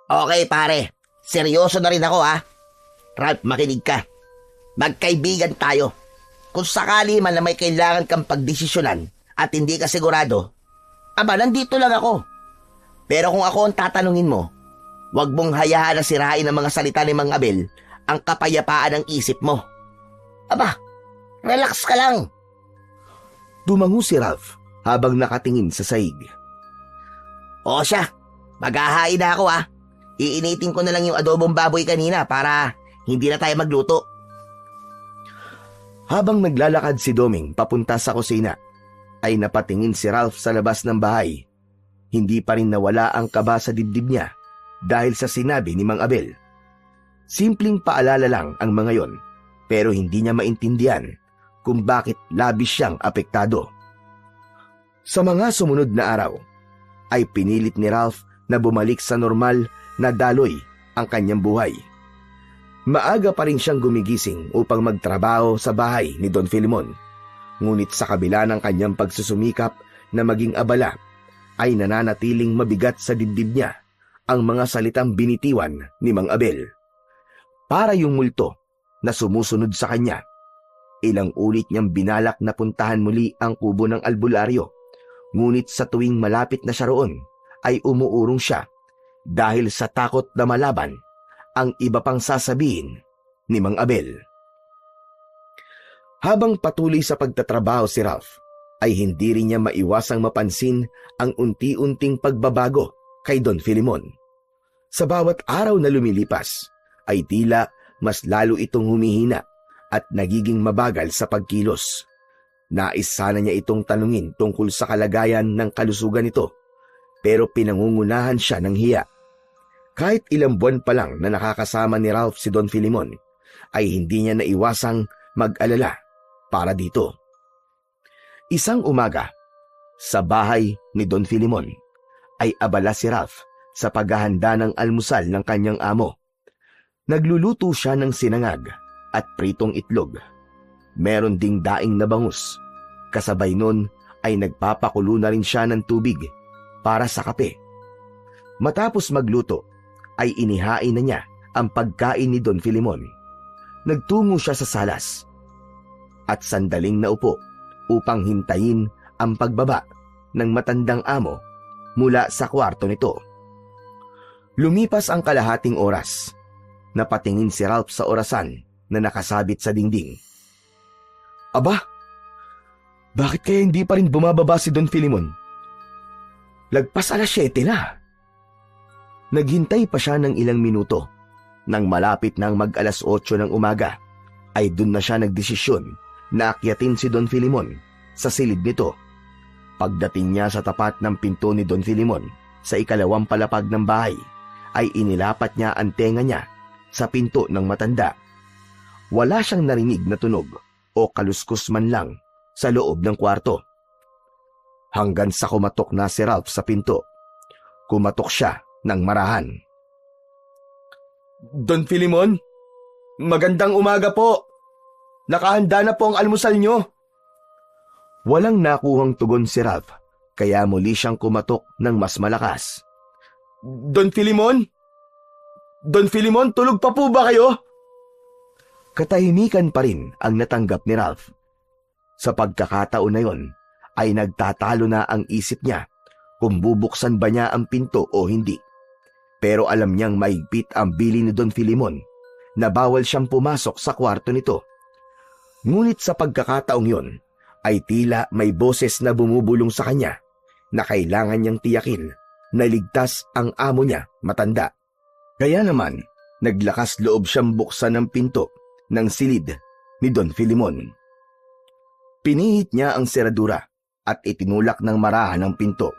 Okay, pare. Seryoso na rin ako, ha? Ralph, makinig ka. Magkaibigan tayo. Kung sakali man na may kailangan kang pagdesisyonan at hindi ka sigurado, nandito lang ako. Pero kung ako ang tatanungin mo, huwag mong hayaan na sirain ng mga salita ni Mang Abel ang kapayapaan ng isip mo. Relax ka lang. Tumango si Ralph habang nakatingin sa saig. O siya, maghahain na ako, ha? Iinitin ko na lang yung adobong baboy kanina para hindi na tayo magluto. Habang naglalakad si Doming papunta sa kusina, ay napatingin si Ralph sa labas ng bahay. Hindi pa rin nawala ang kaba sa dibdib niya dahil sa sinabi ni Mang Abel. Simpleng paalala lang ang mga yon, pero hindi niya maintindihan kung bakit labis siyang apektado. Sa mga sumunod na araw, ay pinilit ni Ralph na bumalik sa normal na daloy ang kanyang buhay. Maaga pa rin siyang gumigising upang magtrabaho sa bahay ni Don Filemon. Ngunit sa kabila ng kanyang pagsusumikap na maging abala, ay nananatiling mabigat sa dibdib niya ang mga salitang binitiwan ni Mang Abel. Para yung multo na sumusunod sa kanya. Ilang ulit niyang binalak na puntahan muli ang kubo ng albularyo. Ngunit sa tuwing malapit na siya roon, ay umuurong siya dahil sa takot na malaban ang iba pang sasabihin ni Mang Abel. Habang patuloy sa pagtatrabaho si Ralph, ay hindi rin niya maiwasang mapansin ang unti-unting pagbabago kay Don Filemon. Sa bawat araw na lumilipas, ay tila mas lalo itong humihina at nagiging mabagal sa pagkilos. Nais sana niya itong tanungin tungkol sa kalagayan ng kalusugan nito, pero pinangungunahan siya ng hiya. Kahit ilang buwan pa lang na nakakasama ni Ralph si Don Filemon, ay hindi niya naiwasang mag-alala para dito. Isang umaga, sa bahay ni Don Filemon, ay abala si Ralph sa paghahanda ng almusal ng kanyang amo. Nagluluto siya ng sinangag at pritong itlog. Meron ding daing na bangus. Kasabay nun ay nagpapakulo na rin siya ng tubig para sa kape. Matapos magluto, ay inihain na niya ang pagkain ni Don Filemon. Nagtungo siya sa salas at sandaling naupo upang hintayin ang pagbaba ng matandang amo mula sa kwarto nito. Lumipas ang kalahating oras Napatingin si Ralph sa orasan na nakasabit sa dingding. Aba, bakit kaya hindi pa rin bumababa si Don Filimon? Lagpas 7:00 na. Naghintay pa siya ng ilang minuto. Nang malapit ng mag-8:00 ng umaga, ay dun na siya nagdesisyon na akyatin si Don Filimon sa silid nito. Pagdating niya sa tapat ng pinto ni Don Filimon sa ikalawang palapag ng bahay, ay inilapat niya ang tenga niya sa pinto ng matanda. Wala siyang narinig na tunog o kaluskus man lang sa loob ng kwarto. Hanggang sa kumatok na si Ralph sa pinto. Kumatok siya ng marahan. Don Filimon, magandang umaga po. Nakahanda na po ang almusal nyo. Walang nakuhang tugon si Ralph, kaya muli siyang kumatok ng mas malakas. Don Filimon? Don Filimon, tulog pa po ba kayo? Katahimikan pa rin ang natanggap ni Ralph. Sa pagkakataon na yon, ay nagtatalo na ang isip niya kung bubuksan ba niya ang pinto o hindi. Pero alam niyang maigpit ang bili ni Don Filimon na bawal siyang pumasok sa kwarto nito. Ngunit sa pagkakataong yon, ay tila may boses na bumubulong sa kanya na kailangan niyang tiyakin na ligtas ang amo niya, matanda. Kaya naman, naglakas loob siyang buksan ang pinto ng silid ni Don Filimon. Pinihit niya ang seradura at itinulak ng marahan ang pinto.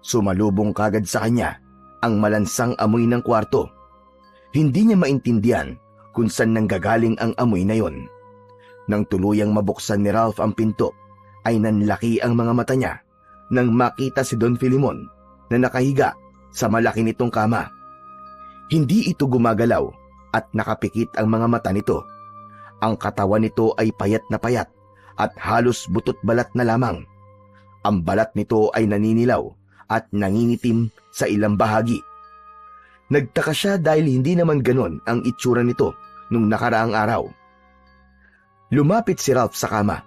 Sumalubong kagad sa kanya ang malansang amoy ng kwarto. Hindi niya maintindihan kung saan nanggagaling ang amoy na yon. Nang tuluyang mabuksan ni Ralph ang pinto, ay nanlaki ang mga mata niya nang makita si Don Filimon na nakahiga sa malaki nitong kama. Hindi ito gumagalaw at nakapikit ang mga mata nito. Ang katawan nito ay payat na payat at halos butot balat na lamang. Ang balat nito ay naninilaw at nangingitim sa ilang bahagi. Nagtaka siya dahil hindi naman ganon ang itsura nito nung nakaraang araw. Lumapit si Ralph sa kama.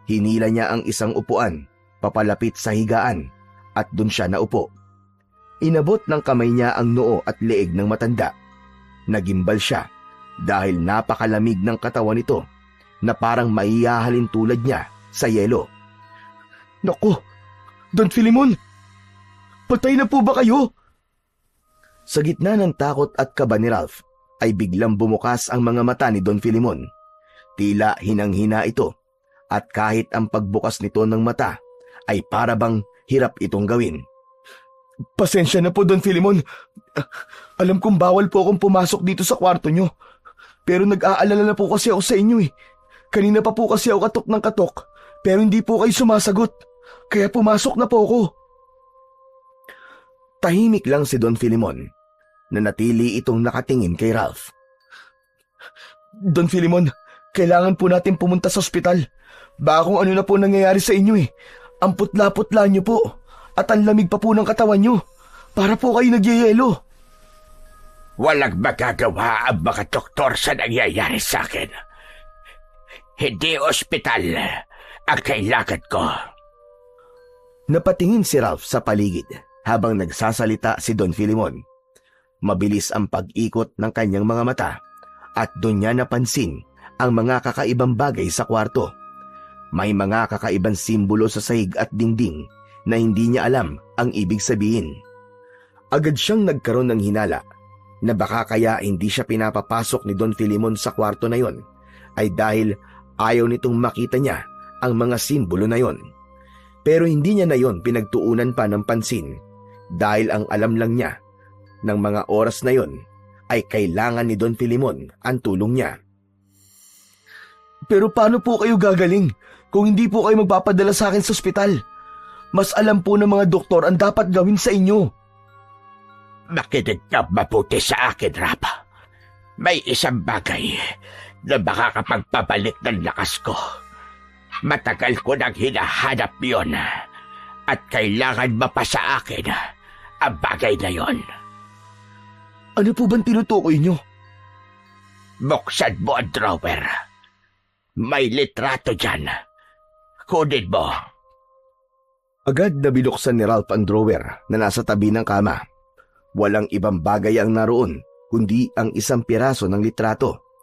Hinila niya ang isang upuan, papalapit sa higaan, at dun siya naupo. Inabot ng kamay niya ang noo at leeg ng matanda. Nagimbal siya dahil napakalamig ng katawan nito na parang maihahalin tulad niya sa yelo. Naku, Don Filimon! Patay na po ba kayo? Sa gitna ng takot at kaba ni Ralph, ay biglang bumukas ang mga mata ni Don Filimon. Tila hinang-hina ito, at kahit ang pagbukas nito ng mata ay para bang hirap itong gawin. Pasensya na po, Don Filimon. Alam kong bawal po akong pumasok dito sa kwarto nyo. Pero nag-aalala na po kasi ako sa inyo eh. Kanina pa po kasi ako katok ng katok, pero hindi po kayo sumasagot. Kaya pumasok na po ako. Tahimik lang si Don Filimon, na natili itong nakatingin kay Ralph. Don Filimon, kailangan po natin pumunta sa ospital. Baka kung ano na po nangyayari sa inyo eh. Ang putla-putla nyo po, at ang lamig pa po ng katawan nyo. Para po kayo nagyayelo. Walang magagawa ang mga doktor sa nangyayari sa akin. Hindi ospital ang kailangan ko. Napatingin si Ralph sa paligid habang nagsasalita si Don Filimon. Mabilis ang pag-ikot ng kanyang mga mata at doon niya napansin ang mga kakaibang bagay sa kwarto. May mga kakaibang simbolo sa sahig at dingding na hindi niya alam ang ibig sabihin. Agad siyang nagkaroon ng hinala na baka kaya hindi siya pinapapasok ni Don Filimon sa kwarto na yon ay dahil ayaw nitong makita niya ang mga simbolo na yon. Pero hindi niya na yon pinagtuunan pa ng pansin dahil ang alam lang niya ng mga oras na yon ay kailangan ni Don Filimon ang tulong niya. Pero paano po kayo gagaling kung hindi po kayo magpapadala sa akin sa ospital? Mas alam po ng mga doktor ang dapat gawin sa inyo. Makinig ka mabuti sa akin, Rapa. May isang bagay na makakapagpabalik ng lakas ko. Matagal ko nang hinahanap yon at kailangan mapasa akin ang bagay na yon. Ano po bang tinutukoy nyo? Buksan mo ang drawer. May litrato dyan. Kunin mo. Agad na binuksan ni Ralph ang drawer na nasa tabi ng kama. Walang ibang bagay ang naroon kundi ang isang piraso ng litrato.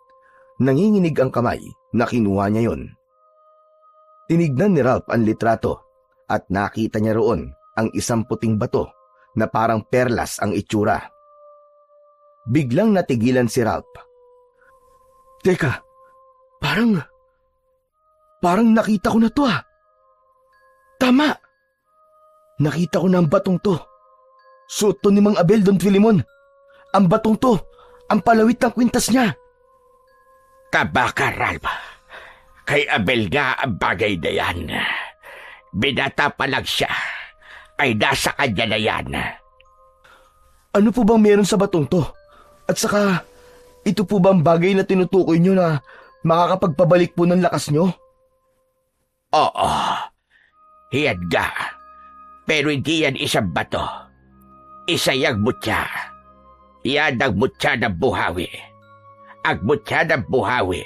Nanginginig ang kamay na kinuha niya yon. Tinignan ni Ralph ang litrato at nakita niya roon ang isang puting bato na parang perlas ang itsura. Biglang natigilan si Ralph. Teka, parang nakita ko na to ah. Tama! Nakita ko na ang batong to. Suot to ni Mang Abel, Don Filimon. Ang batong to, ang palawit ng kwintas niya. Kabaka, Ralph. Kay Abel nga ang bagay na yan. Binata pa lang siya, ay nasa kanya na yan. Ano po bang meron sa batong to? At saka, ito po bang bagay na tinutukoy nyo na makakapagpabalik po ng lakas nyo? Oo, hiyad nga. Pero hindi yan isang bato. Isa yung mutya. Yan ang mutya ng buhawi. Ang mutya ng buhawi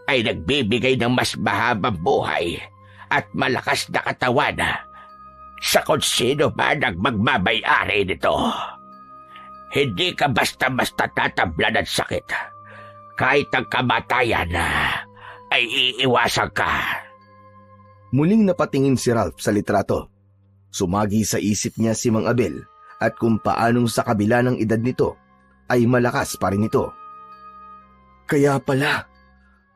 ay nagbibigay ng mas mahabang buhay at malakas na katawan sa kung sino man ang magmamay-ari nito. Hindi ka basta-basta tatablan ng sakit. Kahit ang kamatayan ay iiwasan ka. Muling napatingin si Ralph sa litrato. Sumagi sa isip niya si Mang Abel at kung paanong sa kabila ng edad nito ay malakas pa rin ito. Kaya pala,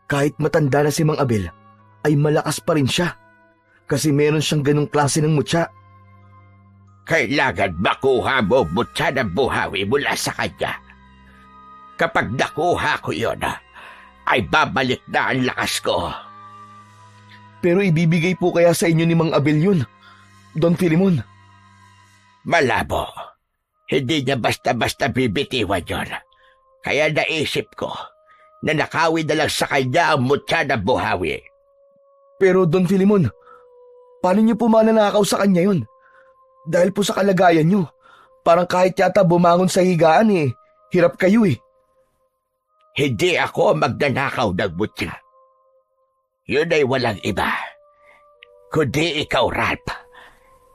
kahit matanda na si Mang Abel, ay malakas pa rin siya kasi meron siyang ganong klase ng mutya. Kailangan makuha mo mutya ng buhawi mula sa kanya. Kapag nakuha ko yun, ay babalik na ang lakas ko. Pero ibibigay po kaya sa inyo ni Mang Abel yun, Don Filimon? Malabo. Hindi niya basta-basta bibitiwan yun. Kaya naisip ko na nakawin na lang sa kanya ang mutya ng buhawi. Pero Don Filimon, paano niyo po mananakaw sa kanya yun? Dahil po sa kalagayan niyo, parang kahit yata bumangon sa higaan hirap kayo eh. Hindi ako magnanakaw ng mutya. Yun ay walang iba. Kundi ikaw, Ralph.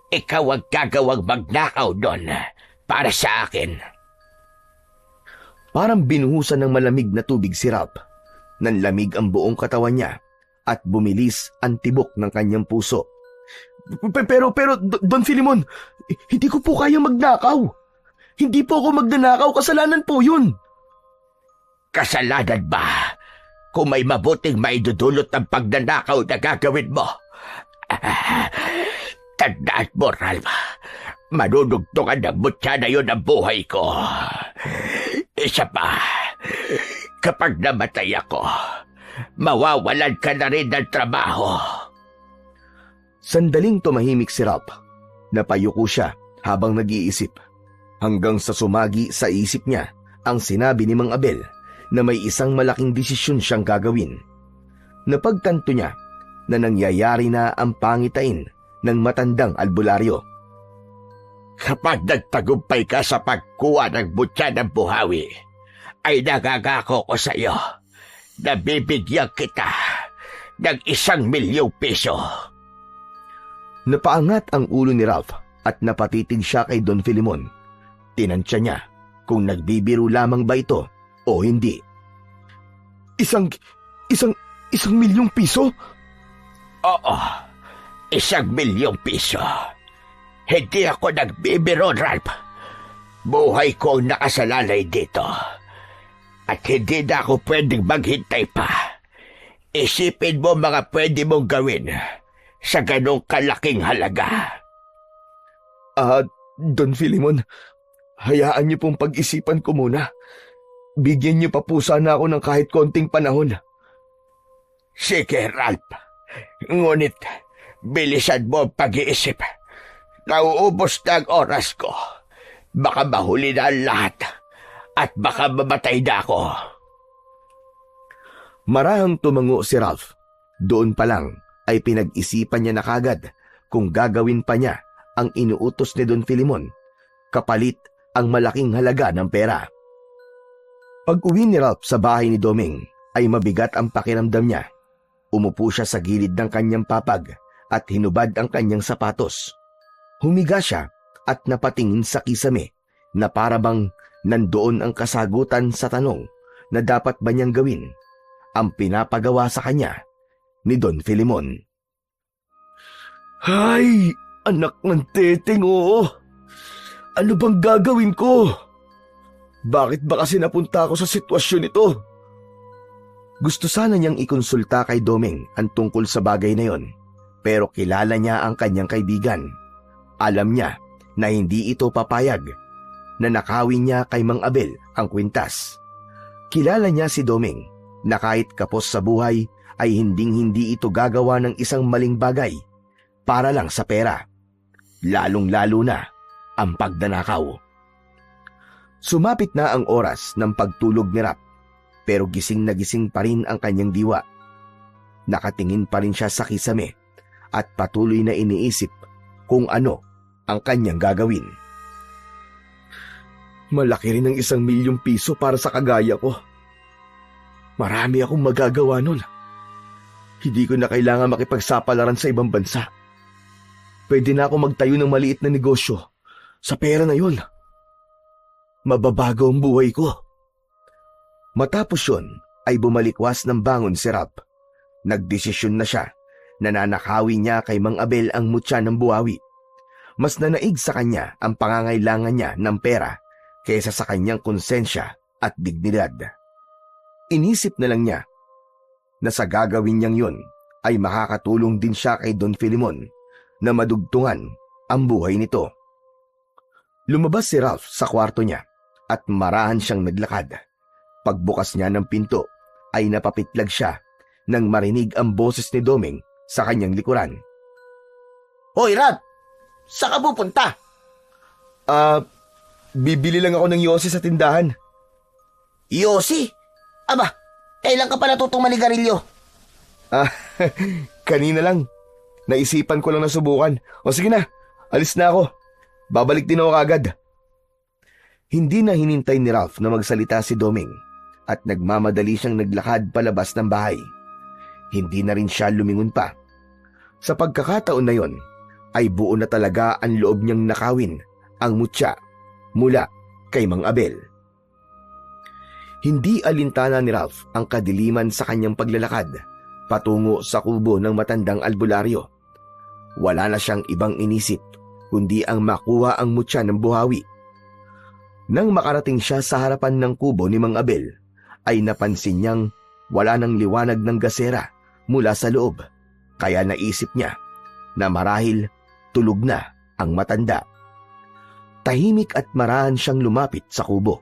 Ikaw ang gagawang magnakaw doon para sa akin. Parang binuhusan ng malamig na tubig si Ralph. Nanlamig ang buong katawan niya at bumilis ang tibok ng kanyang puso. Pero, Don Filimon, hindi ko po kaya magnakaw. Hindi po ako magnanakaw, kasalanan po yun. Kasalanan ba? Kung may mabuting maidudulot ng pagnanakaw na gagawin mo. Tandaan mo, Ralph. Manunugtungan ng mutya na yun ang buhay ko. Isa pa, kapag namatay ako, mawawalan ka na rin ng trabaho. Sandaling tumahimik si Ralph. Napayuko siya habang nag-iisip. Hanggang sa sumagi sa isip niya ang sinabi ni Mang Abel na may isang malaking desisyon siyang gagawin. Napagtanto niya na nangyayari na ang pangitain ng matandang albularyo. Kapag nagtagumpay ka sa pagkuha ng mutya ng buhawi, ay nagagako ko sa iyo na bibigyan kita ng 1,000,000 piso. Napaangat ang ulo ni Ralph at napatitig siya kay Don Filimon. Tinansya niya kung nagbibiro lamang ba ito o hindi. Isang milyong piso? Oo, 1,000,000 piso. Hindi ako nagbibiro, Ralph. Buhay ko ang nakasalalay dito. At hindi na ako pwedeng maghintay pa. Isipin mo mga pwede mong gawin sa ganong kalaking halaga. Don Filimon, hayaan niyo pong pag-isipan ko muna. Bigyan niyo pa po sana ako ng kahit konting panahon. Sige, Ralph. Ngunit, bilisan mo ang pag-iisip. Nauubos na ang oras ko. Baka mahuli na ang lahat at baka mamatay na ako. Marahang tumango si Ralph. Doon pa lang ay pinag-isipan niya na kagad kung gagawin pa niya ang inuutos ni Don Filimon, kapalit ang malaking halaga ng pera. Pag-uwi ni Ralph sa bahay ni Doming ay mabigat ang pakiramdam niya. Umupo siya sa gilid ng kanyang papag at hinubad ang kanyang sapatos. Humiga siya at napatingin sa kisame na parabang Nandoon ang kasagutan sa tanong na dapat ba niyang gawin ang pinapagawa sa kanya ni Don Filemon. Hay! Anak ng teteng, oo! Ano bang gagawin ko? Bakit ba kasi napunta ako sa sitwasyon ito? Gusto sana niyang ikonsulta kay Doming ang tungkol sa bagay na yon, pero kilala niya ang kanyang kaibigan. Alam niya na hindi ito papayag na nakawin niya kay Mang Abel ang kwintas. Kilala niya si Doming na kahit kapos sa buhay ay hinding-hindi ito gagawa ng isang maling bagay para lang sa pera, lalong-lalo na ang pagdanakaw. Sumapit na ang oras ng pagtulog ni Rap, pero gising na gising pa rin ang kanyang diwa. Nakatingin pa rin siya sa kisame at patuloy na iniisip kung ano ang kanyang gagawin. Malaki rin ang 1,000,000 piso para sa kagaya ko. Marami akong magagawa nun. Hindi ko na kailangan makipagsapalaran sa ibang bansa. Pwede na ako magtayo ng maliit na negosyo sa pera na yon. Mababago ang buhay ko. Matapos yun ay bumalikwas ng bangon si Rap. Nagdesisyon na siya na nanakawin niya kay Mang Abel ang mutya ng buhawi. Mas nanaig sa kanya ang pangangailangan niya ng pera kaysa sa kanyang konsensya at dignidad. Inisip na lang niya na sa gagawin niyang yun ay makakatulong din siya kay Don Filemon na madugtungan ang buhay nito. Lumabas si Ralph sa kwarto niya at marahan siyang naglakad. Pagbukas niya ng pinto ay napapitlag siya nang marinig ang boses ni Doming sa kanyang likuran. Hoy, Ralph! Saan ka pupunta? Bibili lang ako ng yosi sa tindahan. Yosi? Aba, kailan ka pa natutong manigarilyo? Kanina lang. Naisipan ko lang na subukan. O sige na, alis na ako. Babalik din ako agad. Hindi na hinintay ni Ralph na magsalita si Doming at nagmamadali siyang naglakad palabas ng bahay. Hindi na rin siya lumingon pa. Sa pagkakataon na yon, ay buo na talaga ang loob niyang nakawin ang mutya mula kay Mang Abel. Hindi alintana ni Ralph ang kadiliman sa kanyang paglalakad patungo sa kubo ng matandang albularyo. Wala na siyang ibang inisip kundi ang makuha ang mutya ng buhawi. Nang makarating siya sa harapan ng kubo ni Mang Abel, ay napansin niyang wala nang liwanag ng gasera mula sa loob, kaya naisip niya na marahil tulog na ang matanda. Tahimik at marahan siyang lumapit sa kubo.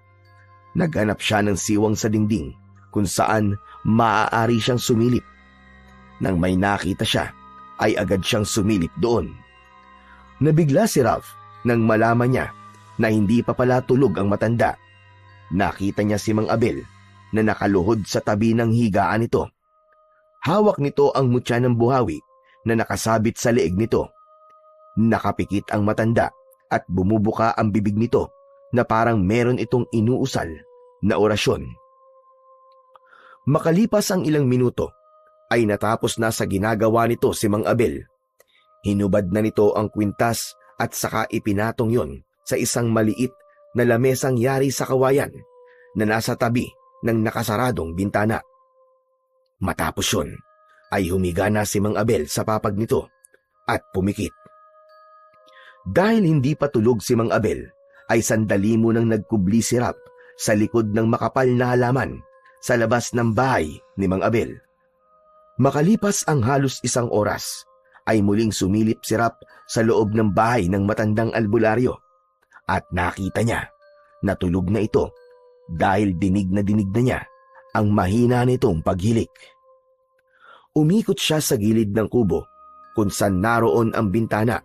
Naghanap siya ng siwang sa dingding kung saan maaari siyang sumilip. Nang may nakita siya, ay agad siyang sumilip doon. Nabigla si Ralph nang malaman niya na hindi pa pala tulog ang matanda. Nakita niya si Mang Abel na nakaluhod sa tabi ng higaan nito. Hawak nito ang mutya ng buhawi na nakasabit sa leeg nito. Nakapikit ang matanda at bumubuka ang bibig nito na parang meron itong inuusal na orasyon. Makalipas ang ilang minuto, ay natapos na sa ginagawa nito si Mang Abel. Hinubad na nito ang kwintas at saka ipinatong yon sa isang maliit na lamesang yari sa kawayan na nasa tabi ng nakasaradong bintana. Matapos yon, ay humiga na si Mang Abel sa papag nito at pumikit. Dahil hindi pa tulog si Mang Abel, ay sandali munang nagkubli si Rap sa likod ng makapal na halaman sa labas ng bahay ni Mang Abel. Makalipas ang halos 1 oras, ay muling sumilip si Rap sa loob ng bahay ng matandang albularyo at nakita niya na tulog na ito dahil dinig na niya ang mahina nitong paghilik. Umikot siya sa gilid ng kubo kung saan naroon ang bintana.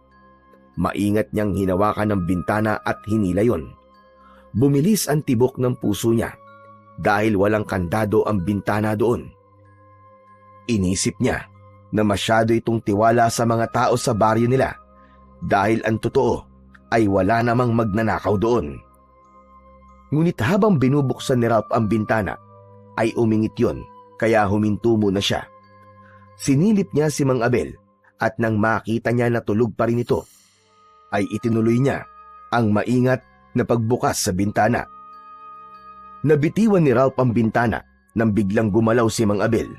Maingat niyang hinawakan ng bintana at hinila yon. Bumilis ang tibok ng puso niya dahil walang kandado ang bintana doon. Inisip niya na masyado itong tiwala sa mga tao sa baryo nila dahil ang totoo ay wala namang magnanakaw doon. Ngunit habang binubuksan ni Ralph ang bintana, ay umingit yon kaya huminto muna siya. Sinilip niya si Mang Abel at nang makita niya na tulog pa rin ito, ay itinuloy niya ang maingat na pagbukas sa bintana. Nabitiwan ni Ralph ang bintana nang biglang gumalaw si Mang Abel.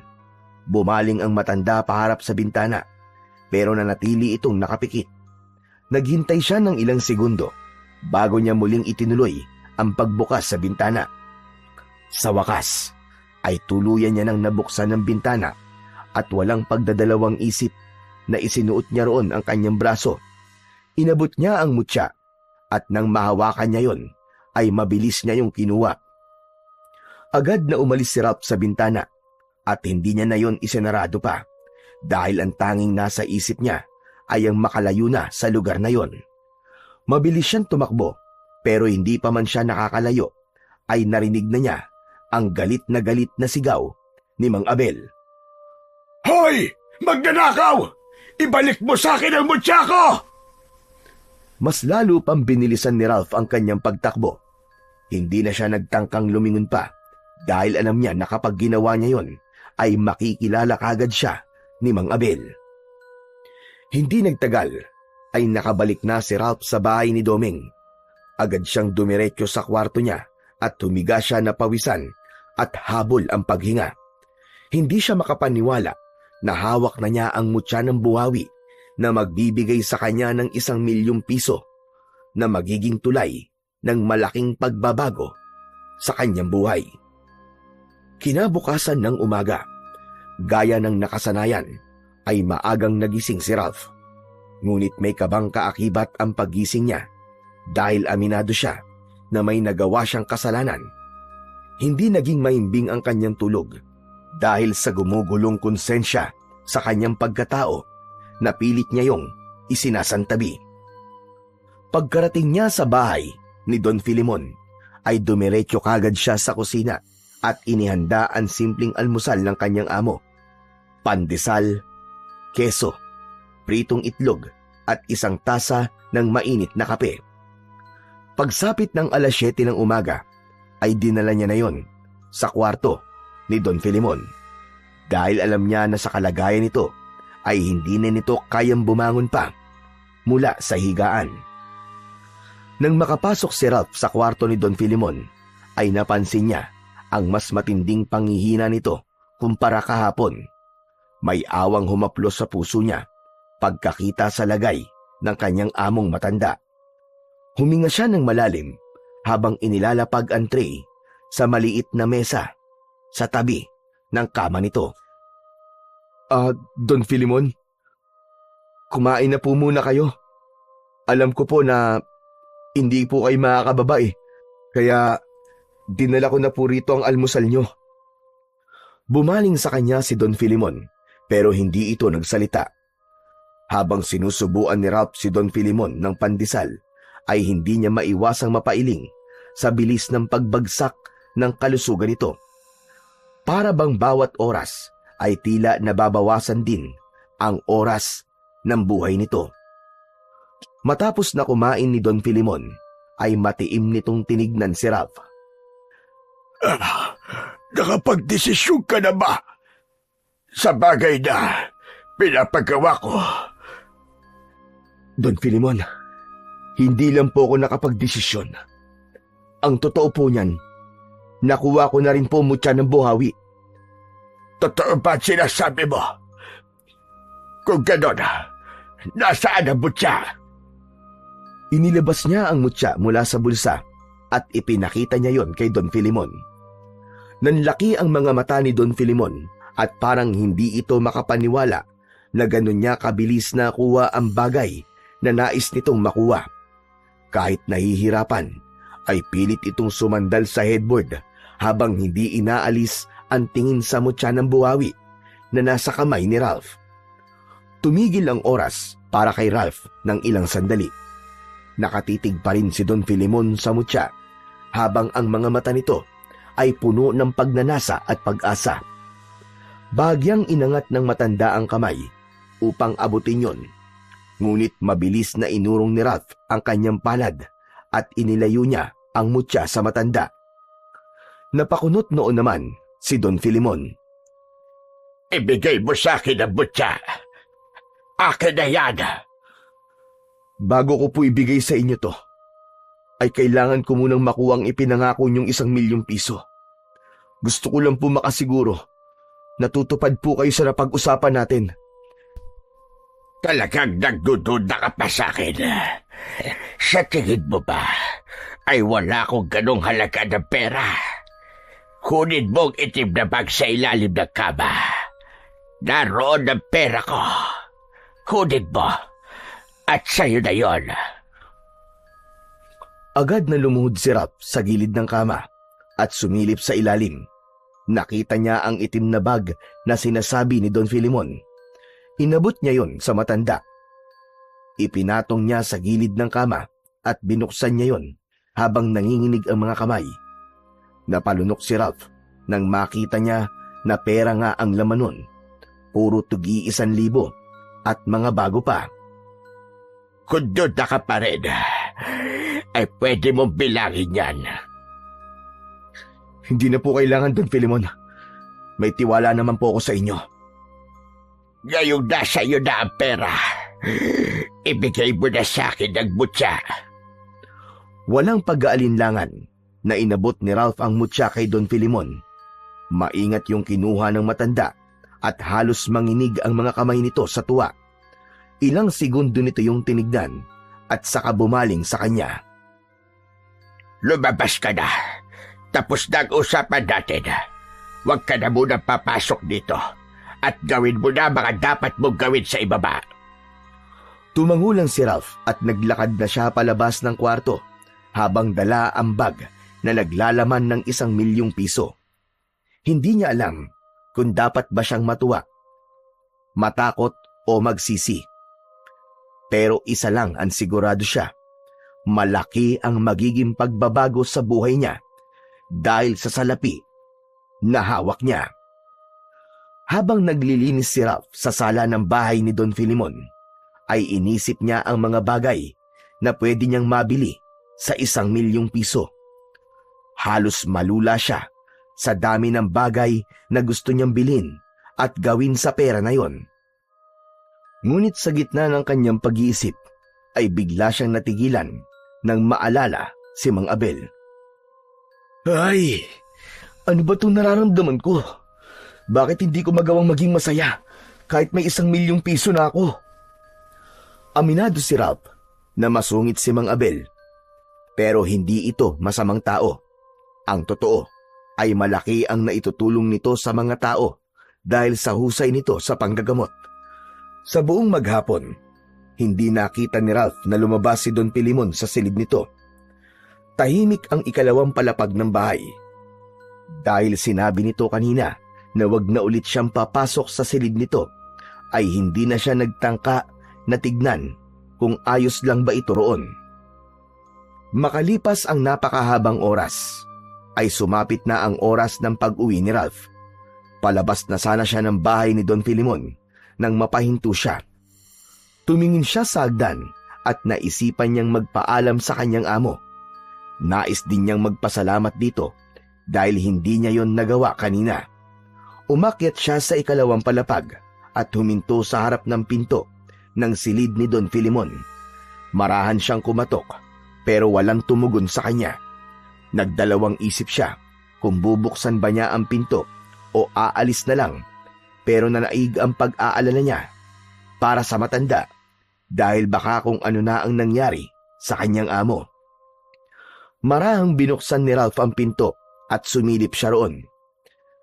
Bumaling ang matanda paharap sa bintana, pero nanatili itong nakapikit. Naghintay siya ng ilang segundo bago niya muling itinuloy ang pagbukas sa bintana. Sa wakas, ay tuluyan niya nang nabuksan ng bintana at walang pagdadalawang isip na isinuot niya roon ang kanyang braso. Inabot niya ang mutya at nang mahawakan niya yon, ay mabilis niya yung kinuha. Agad na umalis si Ralph sa bintana at hindi niya na yon isinarado pa dahil ang tanging nasa isip niya ay ang makalayo na sa lugar na yon. Mabilis siyang tumakbo pero hindi pa man siya nakakalayo ay narinig na niya ang galit na sigaw ni Mang Abel. Hoy! Magnanakaw! Ibalik mo sa akin ang mutya ko! Mas lalo pang binilisan ni Ralph ang kanyang pagtakbo. Hindi na siya nagtangkang lumingon pa dahil alam niya na kapag ginawa niya yon ay makikilala kagad siya ni Mang Abel. Hindi nagtagal ay nakabalik na si Ralph sa bahay ni Doming. Agad siyang dumiretso sa kwarto niya at humiga siya na pawisan at habol ang paghinga. Hindi siya makapaniwala na hawak na niya ang mutya ng buhawi na magbibigay sa kanya ng 1,000,000 piso na magiging tulay ng malaking pagbabago sa kanyang buhay. Kinabukasan ng umaga, gaya ng nakasanayan, ay maagang nagising si Ralph. Ngunit may kabang kaakibat ang paggising niya dahil aminado siya na may nagawa siyang kasalanan. Hindi naging mahimbing ang kanyang tulog dahil sa gumugulong konsensya sa kanyang pagkatao na pilit niya yung isinasantabi. Pagkarating niya sa bahay ni Don Filimon, ay dumiretso kagad siya sa kusina at inihanda ang simpleng almusal ng kanyang amo. Pandesal, keso, pritong itlog at 1 tasa ng mainit na kape. Pagsapit ng 7:00 ng umaga, ay dinala niya na yon sa kwarto ni Don Filimon dahil alam niya na sa kalagayan nito ay hindi na nito kayang bumangon pa mula sa higaan. Nang makapasok si Ralph sa kwarto ni Don Filimon, ay napansin niya ang mas matinding panghihina nito kumpara kahapon. May awang humaplos sa puso niya pagkakita sa lagay ng kanyang among matanda. Huminga siya ng malalim habang inilalapag ang tray sa maliit na mesa sa tabi ng kama nito. Don Filimon, kumain na po muna kayo. Alam ko po na hindi po kayo makakababa kaya dinala ko na po rito ang almusal nyo. Bumaling sa kanya si Don Filimon pero hindi ito nagsalita. Habang sinusubuan ni Ralph si Don Filimon ng pandesal, ay hindi niya maiwasang mapailing sa bilis ng pagbagsak ng kalusugan nito. Para bang bawat oras ay tila nababawasan din ang oras ng buhay nito. Matapos na kumain ni Don Filimon, ay matiim nitong tinignan si Ralph. Nakapagdesisyon ka na ba? Sa bagay na pinapagawa ko. Don Filimon, hindi lang po ako nakapagdesisyon. Ang totoo po niyan, nakuha ko na rin po mutya ng buhawi. Totoo ba sinasabi mo? Kung gano'n, nasaan ang mutya? Inilabas niya ang mutya mula sa bulsa at ipinakita niya yon kay Don Filimon. Nanlaki ang mga mata ni Don Filimon at parang hindi ito makapaniwala na gano'n niya kabilis na kuha ang bagay na nais nitong makuha. Kahit nahihirapan, ay pilit itong sumandal sa headboard habang hindi inaalis ang tingin sa mutya ng buhawi na nasa kamay ni Ralph. Tumigil ang oras para kay Ralph ng ilang sandali. Nakatitig pa rin si Don Filimon sa mutya habang ang mga mata nito ay puno ng pagnanasa at pag-asa. Bagyang inangat ng matanda ang kamay upang abutin yon. Ngunit mabilis na inurong ni Ralph ang kanyang palad at inilayo niya ang mutya sa matanda. Napakunot noon naman si Don Filimon. Ibigay mo sa akin ang mutya. Akin na yan. Bago ko po ibigay sa inyo to, ay kailangan ko munang makuha ang ipinangako niyong 1,000,000 piso. Gusto ko lang po makasiguro na tutupad po kayo sa napag-usapan natin. Talagang nagdududa ka pa sa akin. Sa tingin mo ba ay wala akong ganong halaga ng pera? Kunin mo ang itim na bag sa ilalim ng kama. Naroon ang pera ko. Kunin mo. At sa'yo na yon. Agad na lumuhod si Ralph sa gilid ng kama at sumilip sa ilalim. Nakita niya ang itim na bag na sinasabi ni Don Filemon. Inabot niya yon sa matanda. Ipinatong niya sa gilid ng kama at binuksan niya yon habang nanginginig ang mga kamay. Napalunok si Ralph nang makita niya na pera nga ang laman nun. Puro tugi 1,000 at mga bago pa. Kung duda ka pa rin, ay pwede mong bilangin yan. Hindi na po kailangan, Don Filemon. May tiwala naman po ako sa inyo. Ngayong nasa iyo na ang pera, ibigay mo na sa akin ang mutya. Walang pag-aalinlangan na inabot ni Ralph ang mutya kay Don Filemon. Maingat yung kinuha ng matanda at halos manginig ang mga kamay nito sa tuwa. Ilang segundo nito yung tinignan at saka bumaling sa kanya. Lumabas ka na. Tapos na ang usapan natin. Huwag ka na muna papasok dito. At gawin mo na mga dapat mong gawin sa ibaba. Tumangulang si Ralph at naglakad na siya palabas ng kwarto habang dala ang bag na naglalaman ng 1,000,000 piso. Hindi niya alam kung dapat ba siyang matuwa, matakot o magsisi. Pero isa lang ang sigurado siya. Malaki ang magiging pagbabago sa buhay niya dahil sa salapi na hawak niya. Habang naglilinis si Ralph sa sala ng bahay ni Don Filemon, ay inisip niya ang mga bagay na pwede niyang mabili sa 1,000,000 piso. Halos malula siya sa dami ng bagay na gusto niyang bilhin at gawin sa pera na yon. Ngunit sa gitna ng kanyang pag-iisip, ay bigla siyang natigilan nang maalala si Mang Abel. Ay, ano ba itong nararamdaman ko? Bakit hindi ko magawang maging masaya kahit may 1,000,000 piso na ako? Aminado si Ralph na masungit si Mang Abel. Pero hindi ito masamang tao. Ang totoo ay malaki ang naitutulong nito sa mga tao dahil sa husay nito sa panggagamot. Sa buong maghapon, hindi nakita ni Ralph na lumabas si Don Filemon sa silid nito. Tahimik ang ikalawang palapag ng bahay. Dahil sinabi nito kanina na wag na ulit siyang papasok sa silid nito, ay hindi na siya nagtangka na tignan kung ayos lang ba ito roon. Makalipas ang napakahabang oras, ay sumapit na ang oras ng pag-uwi ni Ralph. Palabas na sana siya ng bahay ni Don Filemon nang mapahinto siya. Tumingin siya sa hagdan at naisipan niyang magpaalam sa kanyang amo. Nais din niyang magpasalamat dito dahil hindi niya yon nagawa kanina. Umakyat siya sa ikalawang palapag at huminto sa harap ng pinto ng silid ni Don Filemon. Marahan siyang kumatok pero walang tumugon sa kanya. Nagdalawang isip siya kung bubuksan ba niya ang pinto o aalis na lang, pero nanaig ang pag-aalala niya para sa matanda dahil baka kung ano na ang nangyari sa kanyang amo. Marahang binuksan ni Ralph ang pinto at sumilip siya roon.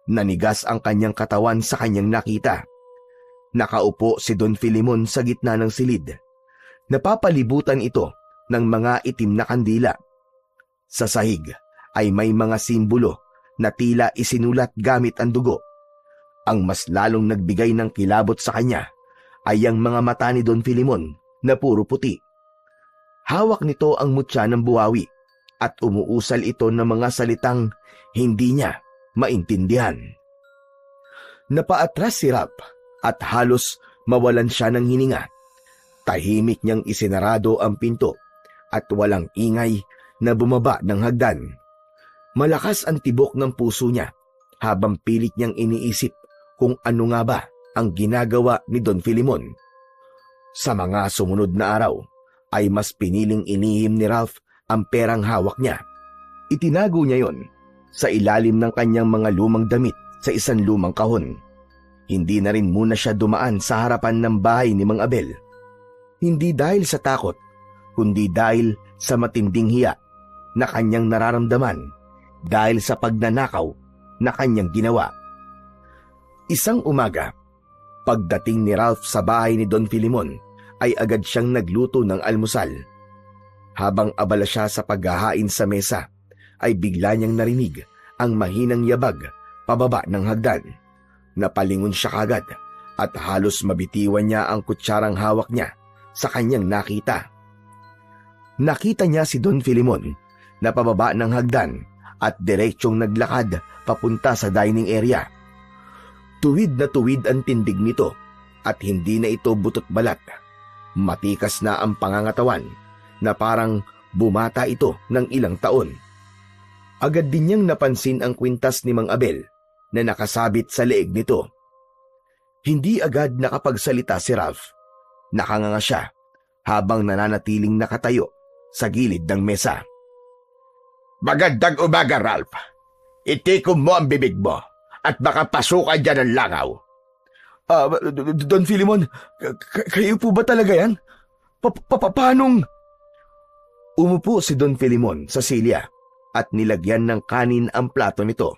Nanigas ang kanyang katawan sa kanyang nakita. Nakaupo si Don Filemon sa gitna ng silid. Napapalibutan ito ng mga itim na kandila. Sa sahig ay may mga simbolo na tila isinulat gamit ang dugo. Ang mas lalong nagbigay ng kilabot sa kanya ay ang mga mata ni Don Filemon na puro puti. Hawak nito ang mutya ng buwawi at umuusal ito ng mga salitang hindi niya maintindihan. Napaatras si Ralph at halos mawalan siya ng hininga. Tahimik niyang isinarado ang pinto at walang ingay na bumaba ng hagdan. Malakas ang tibok ng puso niya habang pilit niyang iniisip kung ano nga ba ang ginagawa ni Don Filemon. Sa mga sumunod na araw ay mas piniling inihim ni Ralph ang perang hawak niya. Itinago niya yon sa ilalim ng kanyang mga lumang damit sa isang lumang kahon. Hindi na rin muna siya dumaan sa harapan ng bahay ni Mang Abel. Hindi dahil sa takot, kundi dahil sa matinding hiya na kanyang nararamdaman dahil sa pagnanakaw na kanyang ginawa. Isang umaga, pagdating ni Ralph sa bahay ni Don Filimon, ay agad siyang nagluto ng almusal. Habang abala siya sa paghahain sa mesa, ay bigla niyang narinig ang mahinang yabag pababa ng hagdan. Napalingon siya kagad at halos mabitiwan niya ang kutsarang hawak niya sa kanyang nakita. Nakita niya si Don Filimon na pababa ng hagdan at diretsyong naglakad papunta sa dining area. Tuwid na tuwid ang tindig nito at hindi na ito butot balat. Matikas na ang pangangatawan na parang bumata ito ng ilang taon. Agad din niyang napansin ang kwintas ni Mang Abel na nakasabit sa leeg nito. Hindi agad nakapagsalita si Ralph. Nakanganga siya habang nananatiling nakatayo sa gilid ng mesa. Magandang umaga, Ralph. Itikom mo ang bibig mo at baka pasukan dyan ng langaw. Don Filimon, kayo po ba talaga yan? Paanong? Umupo si Don Filimon sa silya at nilagyan ng kanin ang plato nito.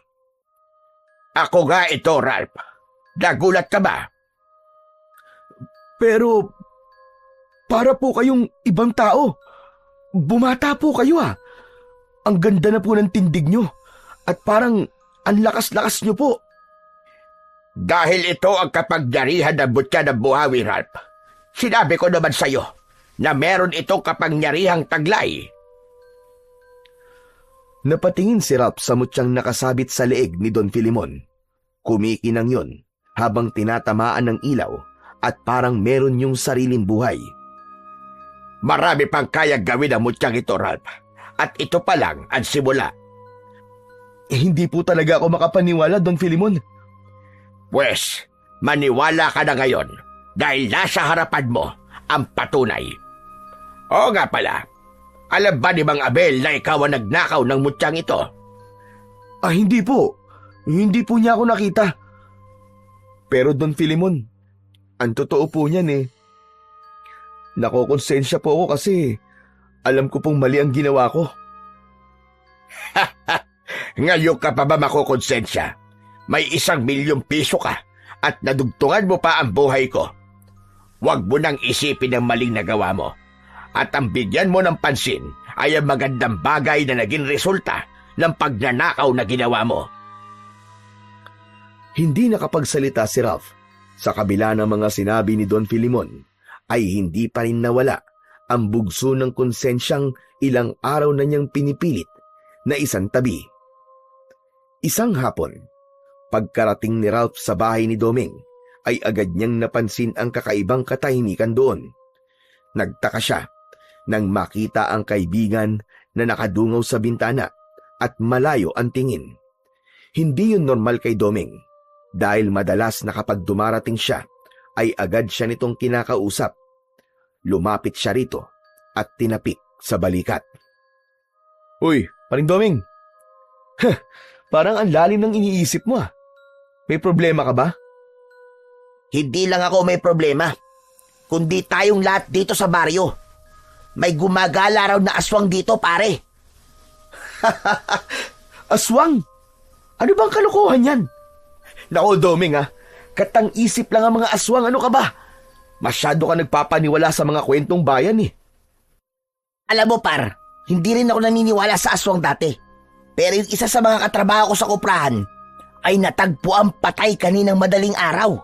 Ako nga ito, Ralph. Nagulat ka ba? Pero, para po kayong ibang tao. Bumata po kayo Ang ganda na po ng tindig nyo at parang ang lakas-lakas nyo po. Dahil ito ang kapangyarihan ng butya ng buhawi, Ralph. Sinabi ko naman sa'yo na meron itong kapangyarihang taglay. Napatingin si Ralph sa mutyang nakasabit sa leeg ni Don Filimon. Kumikinang yon habang tinatamaan ng ilaw at parang meron yung sariling buhay. Marami pang kayang gawin ang mutyang ito, Ralph. At ito pa lang ang simula. Hindi po talaga ako makapaniwala, Don Filimon. Pwes, maniwala ka na ngayon dahil nasa harapan mo ang patunay. Oo nga pala, alam ba ni Mang Abel na ikaw ang nagnakaw ng mutyang ito? Hindi po. Hindi po niya ako nakita. Pero Don Filimon, ang totoo po niyan nakokonsensya po ako kasi alam ko pong mali ang ginawa ko. Ngayon ka pa ba makukonsensya? May 1,000,000 piso ka at nadugtungan mo pa ang buhay ko. Huwag mo nang isipin ang maling nagawa mo. At ang bigyan mo ng pansin ay ang magandang bagay na naging resulta ng pagnanakaw na ginawa mo. Hindi nakapagsalita si Ralph. Sa kabila ng mga sinabi ni Don Filimon, ay hindi pa rin nawala ang bugso ng konsensyang ilang araw na niyang pinipilit na isang tabi. Isang hapon, pagkarating ni Ralph sa bahay ni Doming, ay agad niyang napansin ang kakaibang katahimikan doon. Nagtaka siya nang makita ang kaibigan na nakadungaw sa bintana at malayo ang tingin. Hindi yun normal kay Doming dahil madalas na kapag dumarating siya ay agad siya nitong kinakausap. Lumapit siya rito at tinapik sa balikat. Uy, paring Doming! Parang ang lalim ng iniisip mo May problema ka ba? Hindi lang ako may problema, kundi tayong lahat dito sa baryo. May gumagala raw na aswang dito, pare. Aswang? Ano bang kalokohan yan? Nako, Doming katang isip lang ang mga aswang, ano ka ba? Masyado ka nagpapaniwala sa mga kwentong bayan Alam mo, par, hindi rin ako naniniwala sa aswang dati. Pero yung isa sa mga katrabaho ko sa kuprahan ay natagpo ang patay kaninang madaling araw.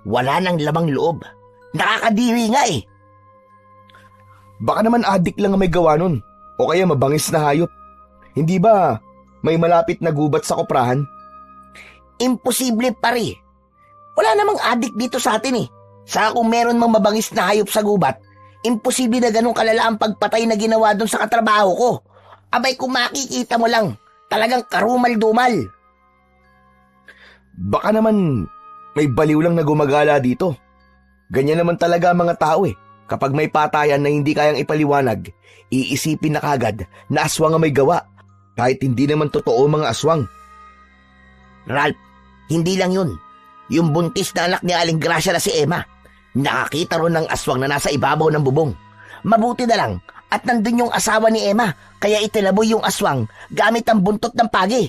Wala nang lamang loob. Nakakadiri nga Baka naman adik lang ang may gawa nun, o kaya mabangis na hayop. Hindi ba may malapit na gubat sa kuprahan? Imposible, pare. Wala namang adik dito sa atin Saka kung meron mang mabangis na hayop sa gubat, imposible na ganun kalala ang pagpatay na ginawa doon sa katrabaho ko. Abay, kung makikita mo lang, talagang karumal-dumal. Baka naman may baliw lang na gumagala dito. Ganyan naman talaga ang mga tao Kapag may patayan na hindi kayang ipaliwanag, iisipin na kagad na aswang ang may gawa, kahit hindi naman totoo mga aswang. Ralph, hindi lang yun. Yung buntis na anak ni Aling Gracia na si Emma, nakakita ron ng aswang na nasa ibabaw ng bubong. Mabuti na lang at nandun yung asawa ni Emma, kaya itinaboy yung aswang gamit ang buntot ng pagi.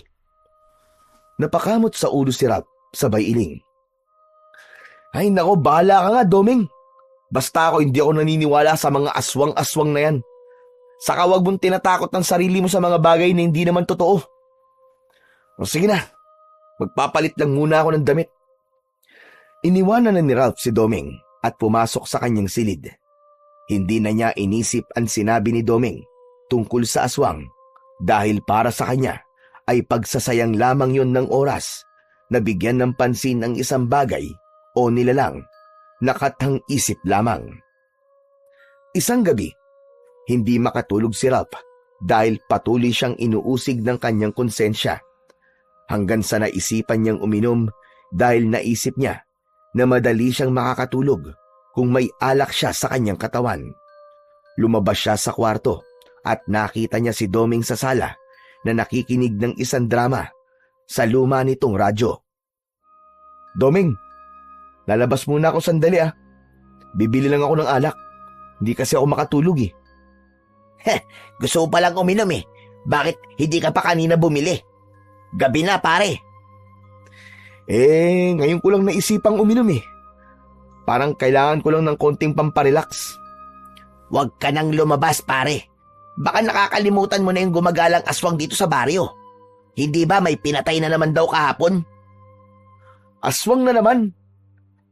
Napakamot sa ulo si Ralph, sabay iling. Ay nako, bahala ka nga, Doming. Basta hindi ako naniniwala sa mga aswang-aswang na yan. Saka wag mong tinatakot ang sarili mo sa mga bagay na hindi naman totoo. O sige na, magpapalit lang muna ako ng damit. Iniwanan na ni Ralph si Doming at pumasok sa kanyang silid. Hindi na niya inisip ang sinabi ni Doming tungkol sa aswang dahil para sa kanya ay pagsasayang lamang yon ng oras na bigyan ng pansin ang isang bagay o nilalang na katang isip lamang. Isang gabi, hindi makatulog si Ralph dahil patuloy siyang inuusig ng kanyang konsensya hanggang sa naisipan niyang uminom dahil naisip niya na madali siyang makakatulog kung may alak siya sa kanyang katawan. Lumabas siya sa kwarto at nakita niya si Doming sa sala na nakikinig ng isang drama sa luma nitong radyo. Doming, lalabas muna ako sandali ah. Bibili lang ako ng alak. Hindi kasi ako makatulog eh. Gusto ko palang uminom eh. Bakit hindi ka pa kanina bumili? Gabi na pare. Ngayon ko lang naisipang uminom eh. Parang kailangan ko lang ng konting pamparelax. Huwag ka nang lumabas pare. Baka nakakalimutan mo na yung gumagalang aswang dito sa baryo. Hindi ba may pinatay na naman daw kahapon? Aswang na naman.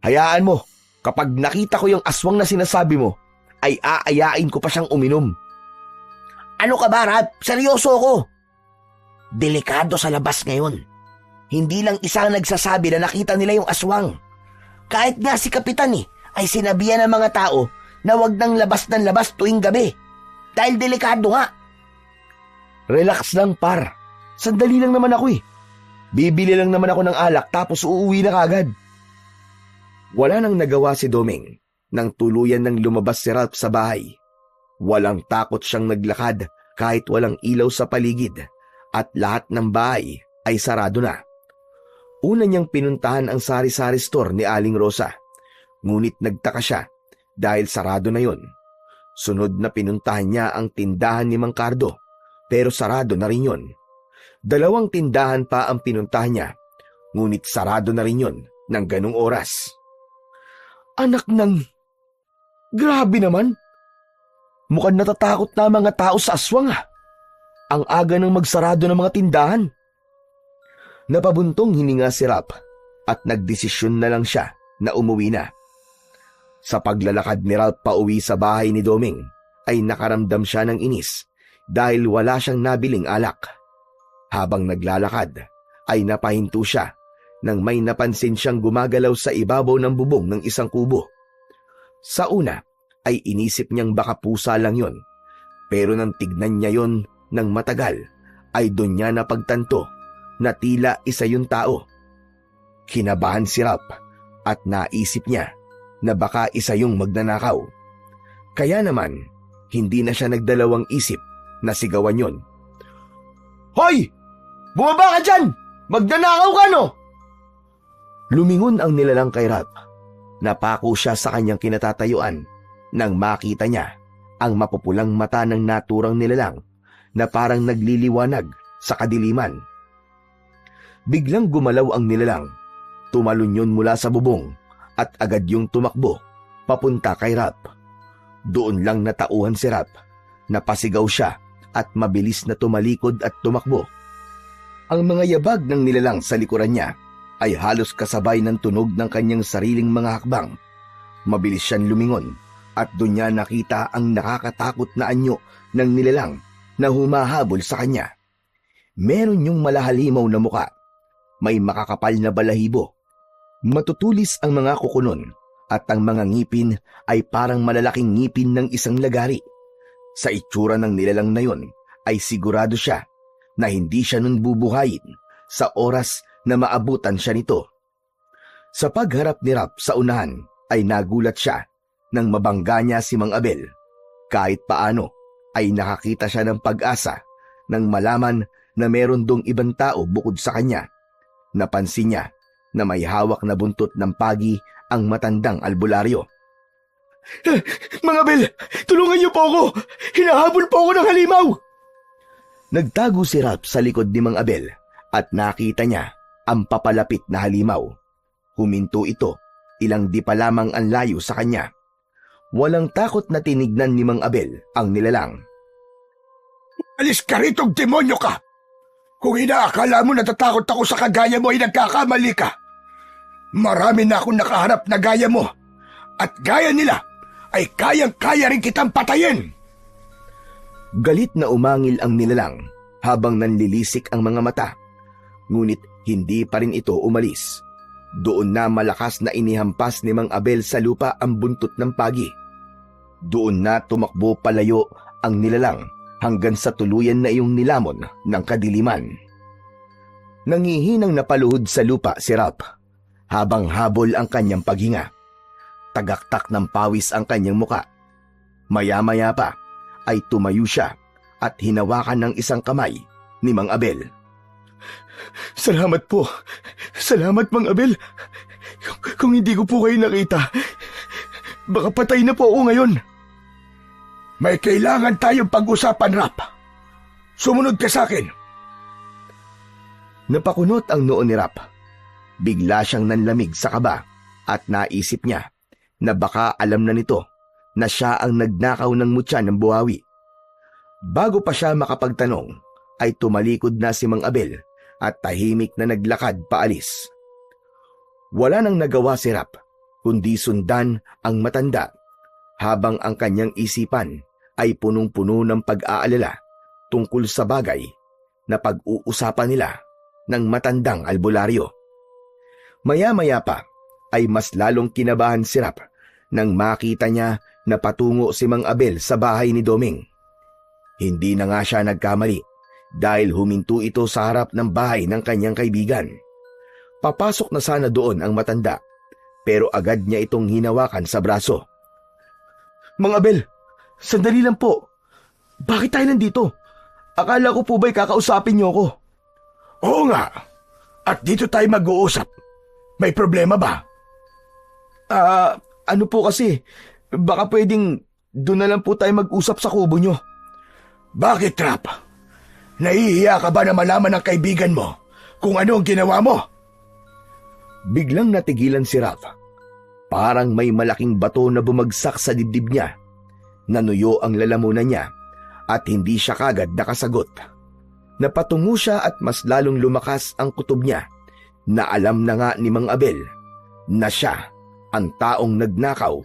Hayaan mo, kapag nakita ko yung aswang na sinasabi mo, ay aayain ko pa siyang uminom. Ano ka ba, Ralph? Seryoso ko. Delikado sa labas ngayon. Hindi lang isa ang nagsasabi na nakita nila yung aswang. Kahit nga si Kapitan ay sinabihan ng mga tao na wag nang labas ng labas tuwing gabi. Dahil delikado nga. Relax lang par. Sandali lang naman ako eh. Bibili lang naman ako ng alak tapos uuwi na kagad. Wala nang nagawa si Doming nang tuluyan nang lumabas si Ralph sa bahay. Walang takot siyang naglakad kahit walang ilaw sa paligid at lahat ng bahay ay sarado na. Una niyang pinuntahan ang sari-sari store ni Aling Rosa, ngunit nagtaka siya dahil sarado na yon. Sunod na pinuntahan niya ang tindahan ni Mang Cardo, pero sarado na rin yon. 2 tindahan pa ang pinuntahan niya, ngunit sarado na rin yon ng ganung oras. Anak ng... Grabe naman! Mukhang natatakot na mga tao sa aswang ah. Ang aga ng magsarado ng mga tindahan. Napabuntong hininga si Ralph at nagdesisyon na lang siya na umuwi na. Sa paglalakad ni Ralph pauwi sa bahay ni Doming ay nakaramdam siya ng inis dahil wala siyang nabiling alak. Habang naglalakad ay napahinto siya nang may napansin siyang gumagalaw sa ibabaw ng bubong ng isang kubo. Sa una ay inisip niyang baka pusa lang yon, pero nang tignan niya yon ng matagal ay doon niya napagtanto na tila isa yung tao. Kinabahan si Ralph at naisip niya na baka isa yung magnanakaw. Kaya naman, hindi na siya nagdalawang isip na sigawan yon. Hoy! Bumaba ka dyan! Magnanakaw ka no! Lumingon ang nilalang kay Ralph. Napako siya sa kanyang kinatatayuan nang makita niya ang mapupulang mata ng naturang nilalang na parang nagliliwanag sa kadiliman. Biglang gumalaw ang nilalang, tumalon yun mula sa bubong at agad yung tumakbo papunta kay Ralph. Doon lang natauhan si Ralph, napasigaw siya at mabilis na tumalikod at tumakbo. Ang mga yabag ng nilalang sa likuran niya ay halos kasabay ng tunog ng kanyang sariling mga hakbang. Mabilis siyang lumingon at doon niya nakita ang nakakatakot na anyo ng nilalang na humahabol sa kanya. Meron yung malahalimaw na muka, may makakapal na balahibo, matutulis ang mga kukunon at ang mga ngipin ay parang malalaking ngipin ng isang lagari. Sa itsura ng nilalang na yon ay sigurado siya na hindi siya nun bubuhayin sa oras na maabutan siya nito. Sa pagharap ni Ralph sa unahan ay nagulat siya nang mabangga niya si Mang Abel. Kahit paano ay nakakita siya ng pag-asa nang malaman na meron dong ibang tao bukod sa kanya. Napansin niya na may hawak na buntot ng pagi ang matandang albularyo. Mang Abel, tulungan niyo po ako! Hinahabol po ako ng halimaw! Nagtago si Ralph sa likod ni Mang Abel at nakita niya ang papalapit na halimaw. Huminto ito, ilang di pa lamang ang layo sa kanya. Walang takot na tinignan ni Mang Abel ang nilalang. Alis ka rito, demonyo ka! Kung inaakala mo natatakot ako sa kagaya mo ay nagkakamali ka. Marami na akong nakaharap na gaya mo at gaya nila ay kayang-kaya rin kitang patayin. Galit na umangil ang nilalang habang nanlilisik ang mga mata. Ngunit hindi pa rin ito umalis. Doon na malakas na inihampas ni Mang Abel sa lupa ang buntot ng pagi. Doon na tumakbo palayo ang nilalang hanggang sa tuluyan na iyong nilamon ng kadiliman. Nangihinang napaluhod sa lupa si Ralph habang habol ang kanyang paghinga. Tagaktak ng pawis ang kanyang muka. Maya-maya pa ay tumayo siya at hinawakan ng isang kamay ni Mang Abel. Salamat po. Salamat, Mang Abel. Kung hindi ko po kayo nakita, baka patay na po ako ngayon. May kailangan tayong pag-usapan, Rap. Sumunod ka sa akin. Napakunot ang noo ni Rap. Bigla siyang nanlamig sa kaba at naisip niya na baka alam na nito na siya ang nagnakaw ng mutya ng buhawi. Bago pa siya makapagtanong, ay tumalikod na si Mang Abel at tahimik na naglakad paalis. Wala nang nagawa si Rap kundi sundan ang matanda habang ang kanyang isipan ay punong-puno ng pag-aalala tungkol sa bagay na pag-uusapan nila ng matandang albularyo. Maya-maya pa ay mas lalong kinabahan si Rap nang makita niya na patungo si Mang Abel sa bahay ni Doming. Hindi na nga siya nagkamali dahil huminto ito sa harap ng bahay ng kanyang kaibigan. Papasok na sana doon ang matanda pero agad niya itong hinawakan sa braso. Mang Abel, sandali lang po. Bakit tayo nandito? Akala ko po ba'y kakausapin niyo ako? Oo nga. At dito tayo mag-uusap. May problema ba? Ano po kasi? Baka pwedeng doon na lang po tayo mag-usap sa kubo niyo. Bakit, Rap? Nahihiya ka ba na malaman ng kaibigan mo kung ano ang ginawa mo? Biglang natigilan si Ralph. Parang may malaking bato na bumagsak sa dibdib niya. Nanuyo ang lalamunan niya at hindi siya kagad nakasagot. Napatungo siya at mas lalong lumakas ang kutob niya na alam na nga ni Mang Abel na siya ang taong nagnakaw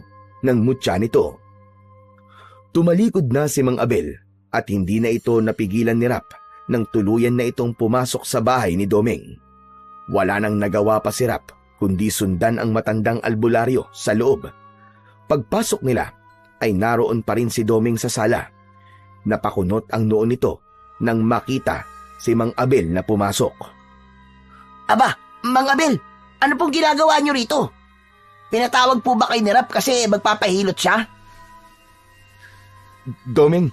ng mutya nito. Tumalikod na si Mang Abel at hindi na ito napigilan ni Rap nang tuluyan na itong pumasok sa bahay ni Doming. Wala nang nagawa pa si Rap kundi sundan ang matandang albularyo sa loob. Pagpasok nila ay naroon pa rin si Doming sa sala. Napakunot ang noo nito nang makita si Mang Abel na pumasok. Aba, Mang Abel, ano pong ginagawa niyo rito? Pinatawag po ba kay ni Rap kasi magpapahilot siya? Doming,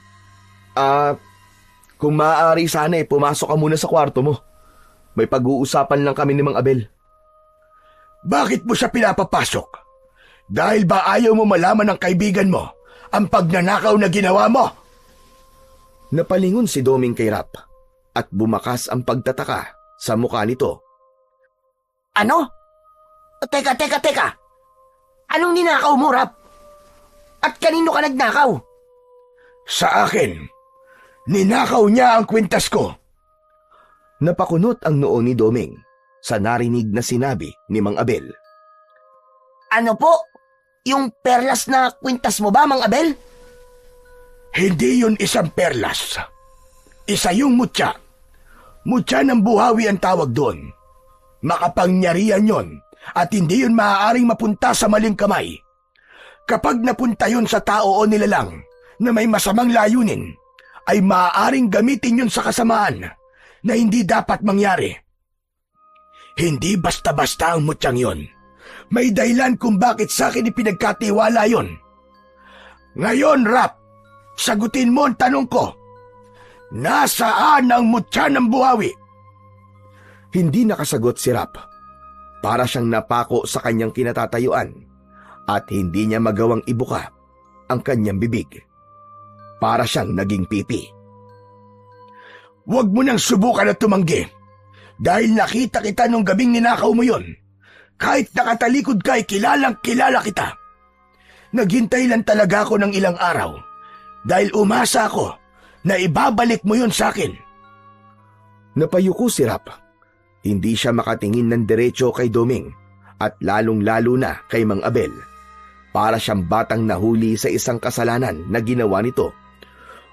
kung maaari sana pumasok ka muna sa kwarto mo. May pag-uusapan lang kami ni Mang Abel. Bakit mo siya pinapapasok? Dahil ba ayaw mo malaman ng kaibigan mo ang pagnanakaw na ginawa mo? Napalingon si Doming kay Rap at bumakas ang pagtataka sa mukha nito. Ano? Teka. Anong ninakaw mo, Rap? At kanino ka nagnakaw? Sa akin, ninakaw niya ang kwintas ko. Napakunot ang noo ni Doming sa narinig na sinabi ni Mang Abel. Ano po? Yung perlas na kwintas mo ba, Mang Abel? Hindi yun isang perlas. Isa yung mutya. Mutya ng buhawi ang tawag doon. Makapangyarihan yon at hindi yun maaaring mapunta sa maling kamay. Kapag napunta yun sa tao o nilalang na may masamang layunin, ay maaaring gamitin yun sa kasamaan na hindi dapat mangyari. Hindi basta-basta ang mutyang yon. May dahilan kung bakit sa akin ipinagkatiwala yon. Ngayon, Rap, sagutin mo ang tanong ko. Nasaan ang mutya ng buhawi? Hindi nakasagot si Rap. Para siyang napako sa kanyang kinatatayuan at hindi niya magawang ibuka ang kanyang bibig. Para siyang naging pipi. Huwag mo nang subukan na tumanggi. Dahil nakita kita nung gabing ninakaw mo yon. Kahit nakatalikod ka ay kilalang kilala kita. Naghintay lang talaga ako ng ilang araw. Dahil umasa ako na ibabalik mo yon sa akin. Napayuko si Rap. Hindi siya makatingin ng diretso kay Doming at lalong-lalo na kay Mang Abel. Para siyang batang nahuli sa isang kasalanan na ginawa nito.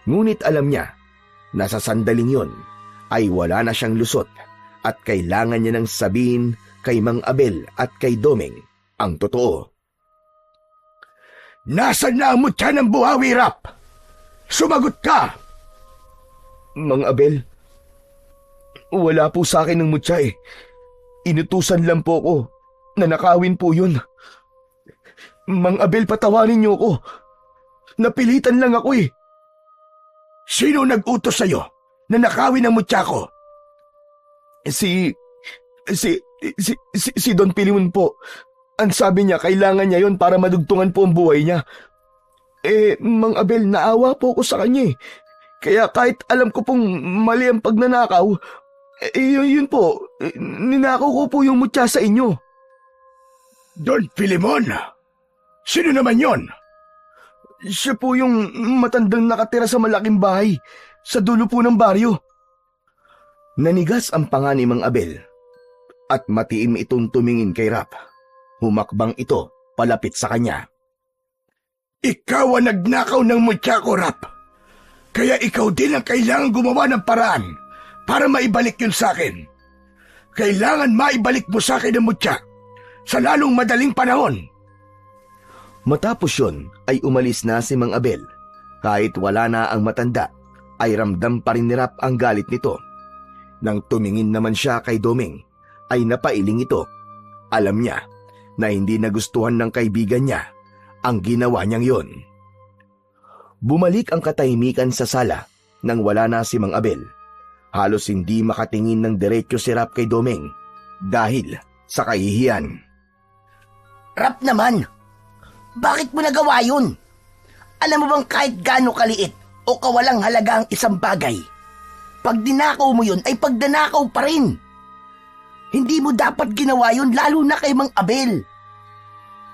Ngunit alam niya na sa sandaling yon ay wala na siyang lusot at kailangan niya nang sabihin kay Mang Abel at kay Doming ang totoo. Nasaan na ang mutya ng buhawi, Rap? Sumagot ka! Mang Abel, wala po sa akin ng mutya eh. Inutusan lang po ko na nakawin po yun. Mang Abel, patawarin niyo ko. Napilitan lang ako eh. Sino nag-utos sa'yo na nakawin ang mutya ko? Si Don Pilimon po. Ang sabi niya, kailangan niya yon para madugtungan po ang buhay niya. Mang Abel, naawa po ko sa kanya eh. Kaya kahit alam ko pong mali ang pagnanakaw, yun po, ninakaw ko po yung mutya sa inyo. Don Pilimon? Sino naman yon? Siya po yung matandang nakatira sa malaking bahay, sa dulo po ng baryo. Nanigas ang panga ni Mang Abel, at matiim itong tumingin kay Rap. Humakbang ito palapit sa kanya. Ikaw ang nagnakaw ng mutya ko, Rap. Kaya ikaw din ang kailangan gumawa ng paraan para maibalik yun sa akin. Kailangan maibalik mo sa akin ang mutya sa lalong madaling panahon. Matapos yun ay umalis na si Mang Abel. Kahit wala na ang matanda, ay ramdam pa rin ni Rap ang galit nito. Nang tumingin naman siya kay Doming, ay napailing ito. Alam niya na hindi nagustuhan ng kaibigan niya ang ginawa niyang yon. Bumalik ang katahimikan sa sala nang wala na si Mang Abel. Halos hindi makatingin ng diretso si Rap kay Doming dahil sa kahihiyan. Rap naman, bakit mo nagawa yun? Alam mo bang kahit gaano kaliit o kawalang halaga ang isang bagay, pag dinakaw mo yun ay pagdanakaw pa rin. Hindi mo dapat ginawa yun, lalo na kay Mang Abel.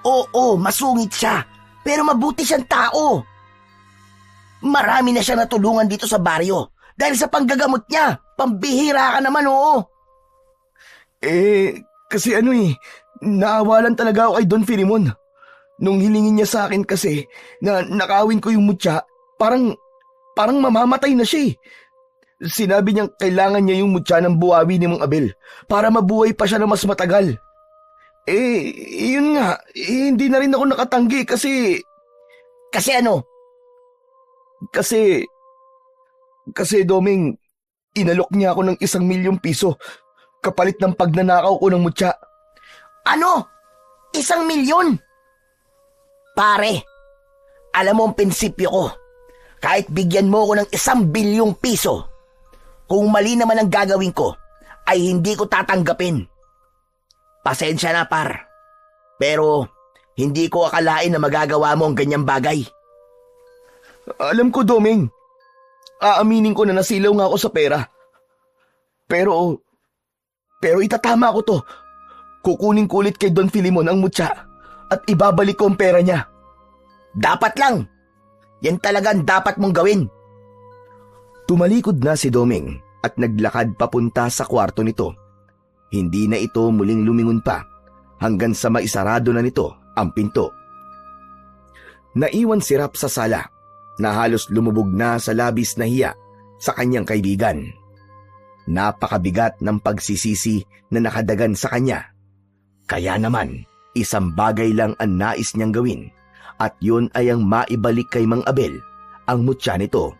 Oo, masungit siya, pero mabuti siyang tao. Marami na siya natulungan dito sa baryo dahil sa panggagamot niya. Pambihira ka naman, oo. Kasi naawalan talaga ako kay Don Filimon. Nung hilingin niya sa akin kasi na nakawin ko yung mutya, parang mamamatay na siya eh. Sinabi niyang kailangan niya yung mutya ng buhawi ni Mang Abel para mabuhay pa siya na mas matagal. Yun nga, hindi na rin ako nakatanggi kasi... Kasi ano? Kasi Doming, inalok niya ako ng 1,000,000 piso kapalit ng pagnanakaw ko ng mutya. Ano? 1,000,000? Pare, alam mo ang prinsipyo ko. Kahit bigyan mo ko ng 1,000,000,000 piso, kung mali naman ang gagawin ko, ay hindi ko tatanggapin. Pasensya na, par. Pero hindi ko akalain na magagawa mo ang ganyang bagay. Alam ko, Doming. Aaminin ko na nasilaw nga ako sa pera. Pero itatama ko to. Kukunin ko ulit kay Don Filimon ang mutya at ibabalik ko ang pera niya. Dapat lang. Yan talagang dapat mong gawin. Tumalikod na si Doming at naglakad papunta sa kwarto nito. Hindi na ito muling lumingon pa hanggang sa maisarado na nito ang pinto. Naiwan si Rap sa sala na halos lumubog na sa labis na hiya sa kanyang kaibigan. Napakabigat ng pagsisisi na nakadagan sa kanya. Kaya naman, isang bagay lang ang nais niyang gawin at yun ay ang maibalik kay Mang Abel ang mutya nito.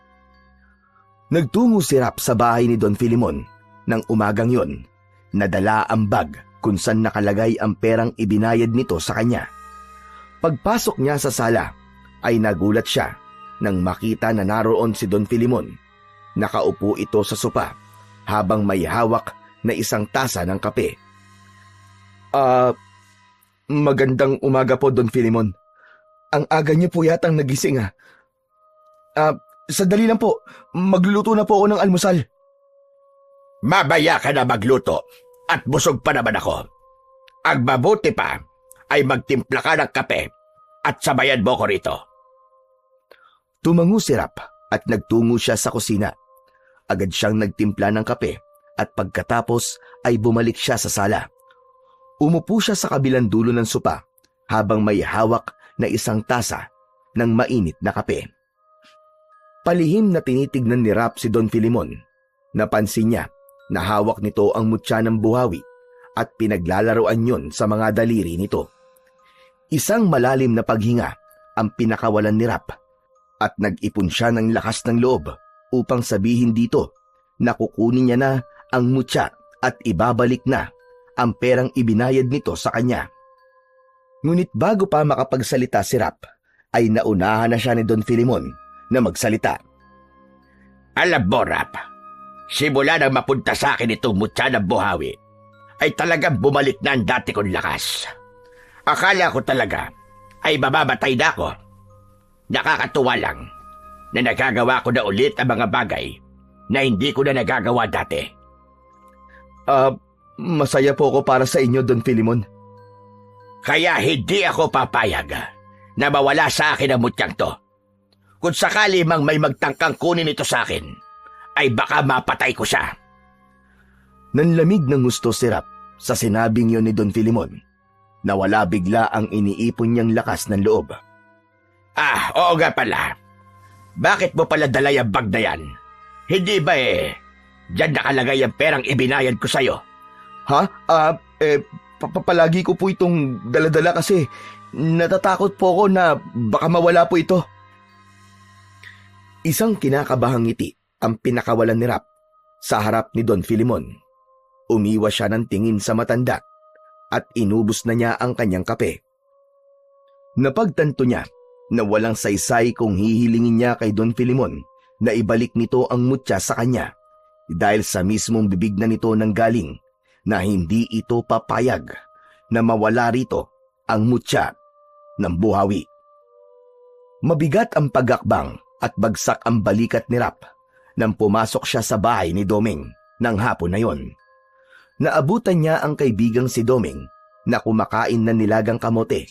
Nagtungo si Rap sa bahay ni Don Filimon nang umagang yon. Nadala ang bag kung saan nakalagay ang perang ibinayad nito sa kanya. Pagpasok niya sa sala ay nagulat siya nang makita na naroon si Don Filimon. Nakaupo ito sa sopa habang may hawak na isang tasa ng kape. Magandang umaga po, Don Filimon. Ang aga niyo po yatang nagising ah. Sandali lang po, magluluto na po ako ng almusal. Mabaya ka na magluto at busog pa naman ako. Ang mabuti pa ay magtimpla ka ng kape at sabayan mo ko rito. Tumango si Rap at nagtungo siya sa kusina. Agad siyang nagtimpla ng kape at pagkatapos ay bumalik siya sa sala. Umupo siya sa kabilang dulo ng sopa habang may hawak na isang tasa ng mainit na kape. Palihim na tinitignan ni Rap si Don Filimon. Napansin niya na hawak nito ang mutya ng buhawi at pinaglalaroan yon sa mga daliri nito. Isang malalim na paghinga ang pinakawalan ni Rap at nag-ipon siya ng lakas ng loob upang sabihin dito na kukunin niya na ang mutya at ibabalik na ang perang ibinayad nito sa kanya. Ngunit bago pa makapagsalita si Rap, ay naunahan na siya ni Don Filimon na magsalita. Alam mo, Rap, simula nang mapunta sa akin itong mutya ng buhawi, ay talagang bumalik na ang dati kong lakas. Akala ko talaga ay mamamatay na ako. Nakakatuwa lang na nagagawa ko na ulit ang mga bagay na hindi ko na nagagawa dati. Masaya po ako para sa inyo, Don Filimon. Kaya hindi ako papayag na mawala sa akin ang mutyang to. Kung sakali mang may magtangkang kunin ito sa akin, ay baka mapatay ko siya. Nanlamig ng gusto si Rap sa sinabing yon ni Don Filimon. Nawala bigla ang iniipon niyang lakas ng loob. Oo nga pala. Bakit mo pala dala yung bag na yan? Hindi ba diyan nakalagay ang perang ibinayad ko sa'yo? Palagi ko po itong daladala kasi natatakot po ako na baka mawala po ito. Isang kinakabahang ngiti ang pinakawalan ni Rap sa harap ni Don Filimon. Umiwas siya ng tingin sa matanda at inubos na niya ang kanyang kape. Napagtanto niya na walang saysay kung hihilingin niya kay Don Filimon na ibalik nito ang mutya sa kanya dahil sa mismong bibig na nito nanggaling na hindi ito papayag na mawala rito ang mutya ng buhawi. Mabigat ang pagakbang at bagsak ang balikat ni Rap nang pumasok siya sa bahay ni Doming ng hapon na yon. Naabutan niya ang kaibigang si Doming na kumakain ng nilagang kamote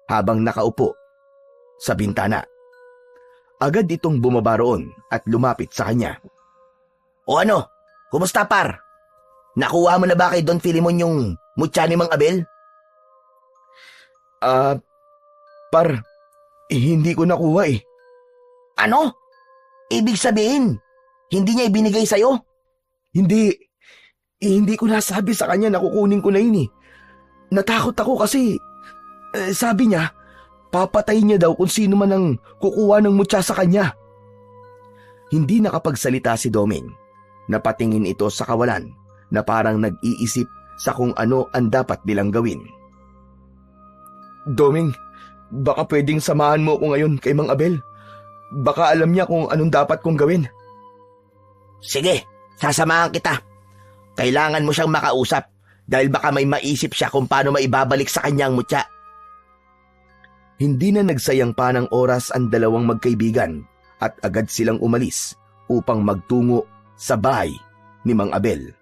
habang nakaupo sa bintana. Agad itong bumaba roon at lumapit sa kanya. O ano? Kumusta, par? Nakuha mo na ba kay Don Filimon yung mutya ni Mang Abel? Hindi ko nakuha eh. Ano? Ibig sabihin, hindi niya ibinigay sa'yo? Hindi ko nasabi sa kanya na kukunin ko na yun eh. Natakot ako kasi sabi niya, papatayin niya daw kung sino man ang kukuha ng mutya sa kanya. Hindi nakapagsalita si Doming. Napatingin ito sa kawalan na parang nag-iisip sa kung ano ang dapat nilang gawin. Doming, baka pwedeng samahan mo ko ngayon kay Mang Abel. Baka alam niya kung anong dapat kong gawin. Sige, sasamahan kita. Kailangan mo siyang makausap dahil baka may maisip siya kung paano maibabalik sa kanyang mutya. Hindi na nagsayang pa ng oras ang dalawang magkaibigan at agad silang umalis upang magtungo sa bahay ni Mang Abel.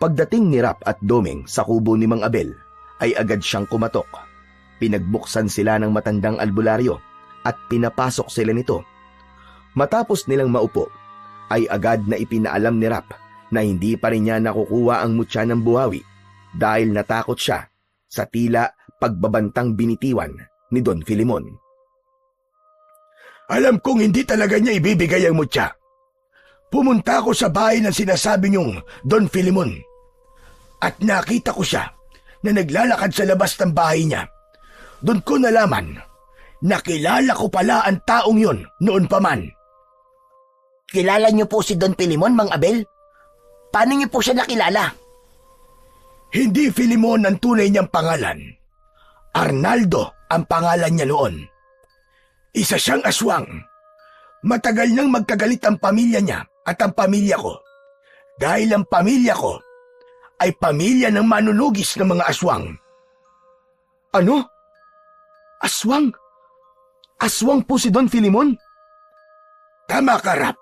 Pagdating ni Rap at Doming sa kubo ni Mang Abel, ay agad siyang kumatok. Pinagbuksan sila ng matandang albularyo at pinapasok sila nito. Matapos nilang maupo, ay agad na ipinaalam ni Rap na hindi pa rin niya nakukuha ang mutya ng buhawi dahil natakot siya sa tila pagbabantang binitiwan ni Don Filimon. Alam kong hindi talaga niya ibibigay ang mutya. Pumunta ako sa bahay ng sinasabi niyong Don Filimon at nakita ko siya na naglalakad sa labas ng bahay niya. Doon ko nalaman na kilala ko pala ang taong yon noon pa man. Kilala niyo po si Don Filimon, Mang Abel? Paano niyo po siya nakilala? Hindi Filimon ang tunay niyang pangalan. Arnaldo ang pangalan niya noon. Isa siyang aswang. Matagal nang magkagalit ang pamilya niya at ang pamilya ko. Dahil ang pamilya ko ay pamilya ng manunugis ng mga aswang. Ano? Aswang? Aswang po si Don Filimon? Tama ka, Rap.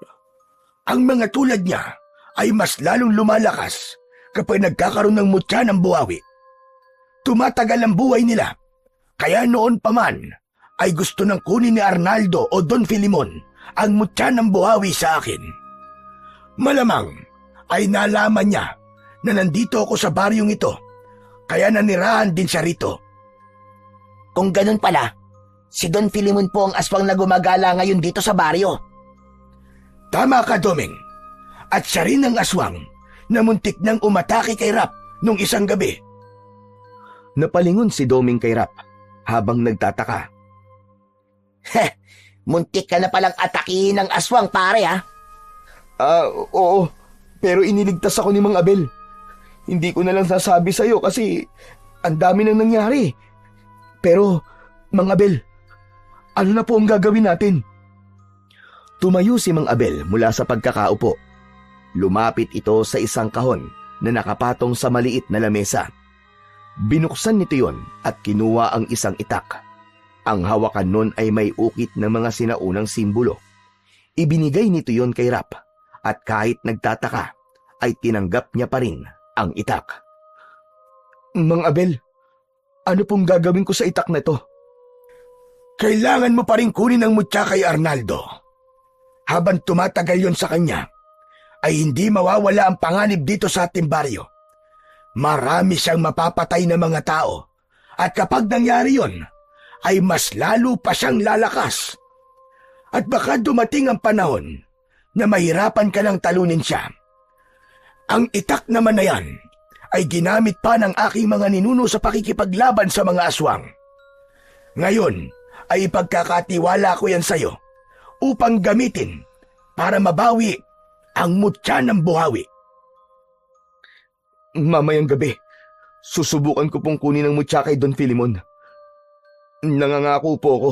Ang mga tulad niya ay mas lalong lumalakas kapag nagkakaroon ng mutya ng buhawi. Tumatagal ang buhay nila, kaya noon pa man ay gusto nang kunin ni Arnaldo o Don Filimon ang mutya ng buhawi sa akin. Malamang ay nalaman niya na nandito ako sa baryong ito, kaya nanirahan din siya rito. Kung ganun pala, si Don Filimon po ang aswang na gumagala ngayon dito sa baryo. Tama ka, Doming. At siya rin ang aswang na muntik nang umatake kay Rap nung isang gabi. Napalingon si Doming kay Rap habang nagtataka. Heh, muntik ka na palang atakihin ng aswang, pare, ha? Oo. Pero iniligtas ako ni Mang Abel. Hindi ko na lang sasabi sa'yo kasi ang dami nang nangyari. Pero, Mang Abel, ano na po ang gagawin natin? Tumayo si Mang Abel mula sa pagkakaupo. Lumapit ito sa isang kahon na nakapatong sa maliit na lamesa. Binuksan nito yon at kinuha ang isang itak. Ang hawakan nun ay may ukit ng mga sinaunang simbolo. Ibinigay nito yon kay Rap at kahit nagtataka ay tinanggap niya pa rin ang itak. Mang Abel, ano pong gagawin ko sa itak na ito? Kailangan mo pa rin kunin ang mutya kay Arnaldo. Habang tumatagal yon sa kanya, ay hindi mawawala ang panganib dito sa ating baryo. Marami siyang mapapatay na mga tao, at kapag nangyari yon, ay mas lalo pa siyang lalakas. At baka dumating ang panahon na mahirapan ka ng talunin siya. Ang itak naman na yan ay ginamit pa ng aking mga ninuno sa pakikipaglaban sa mga aswang. Ngayon ay ipagkakatiwala ko yan sa'yo upang gamitin para mabawi ang mutya ng buhawi. Mamayang gabi, susubukan ko pong kunin ang mutya kay Don Filimon. Nangangako po ako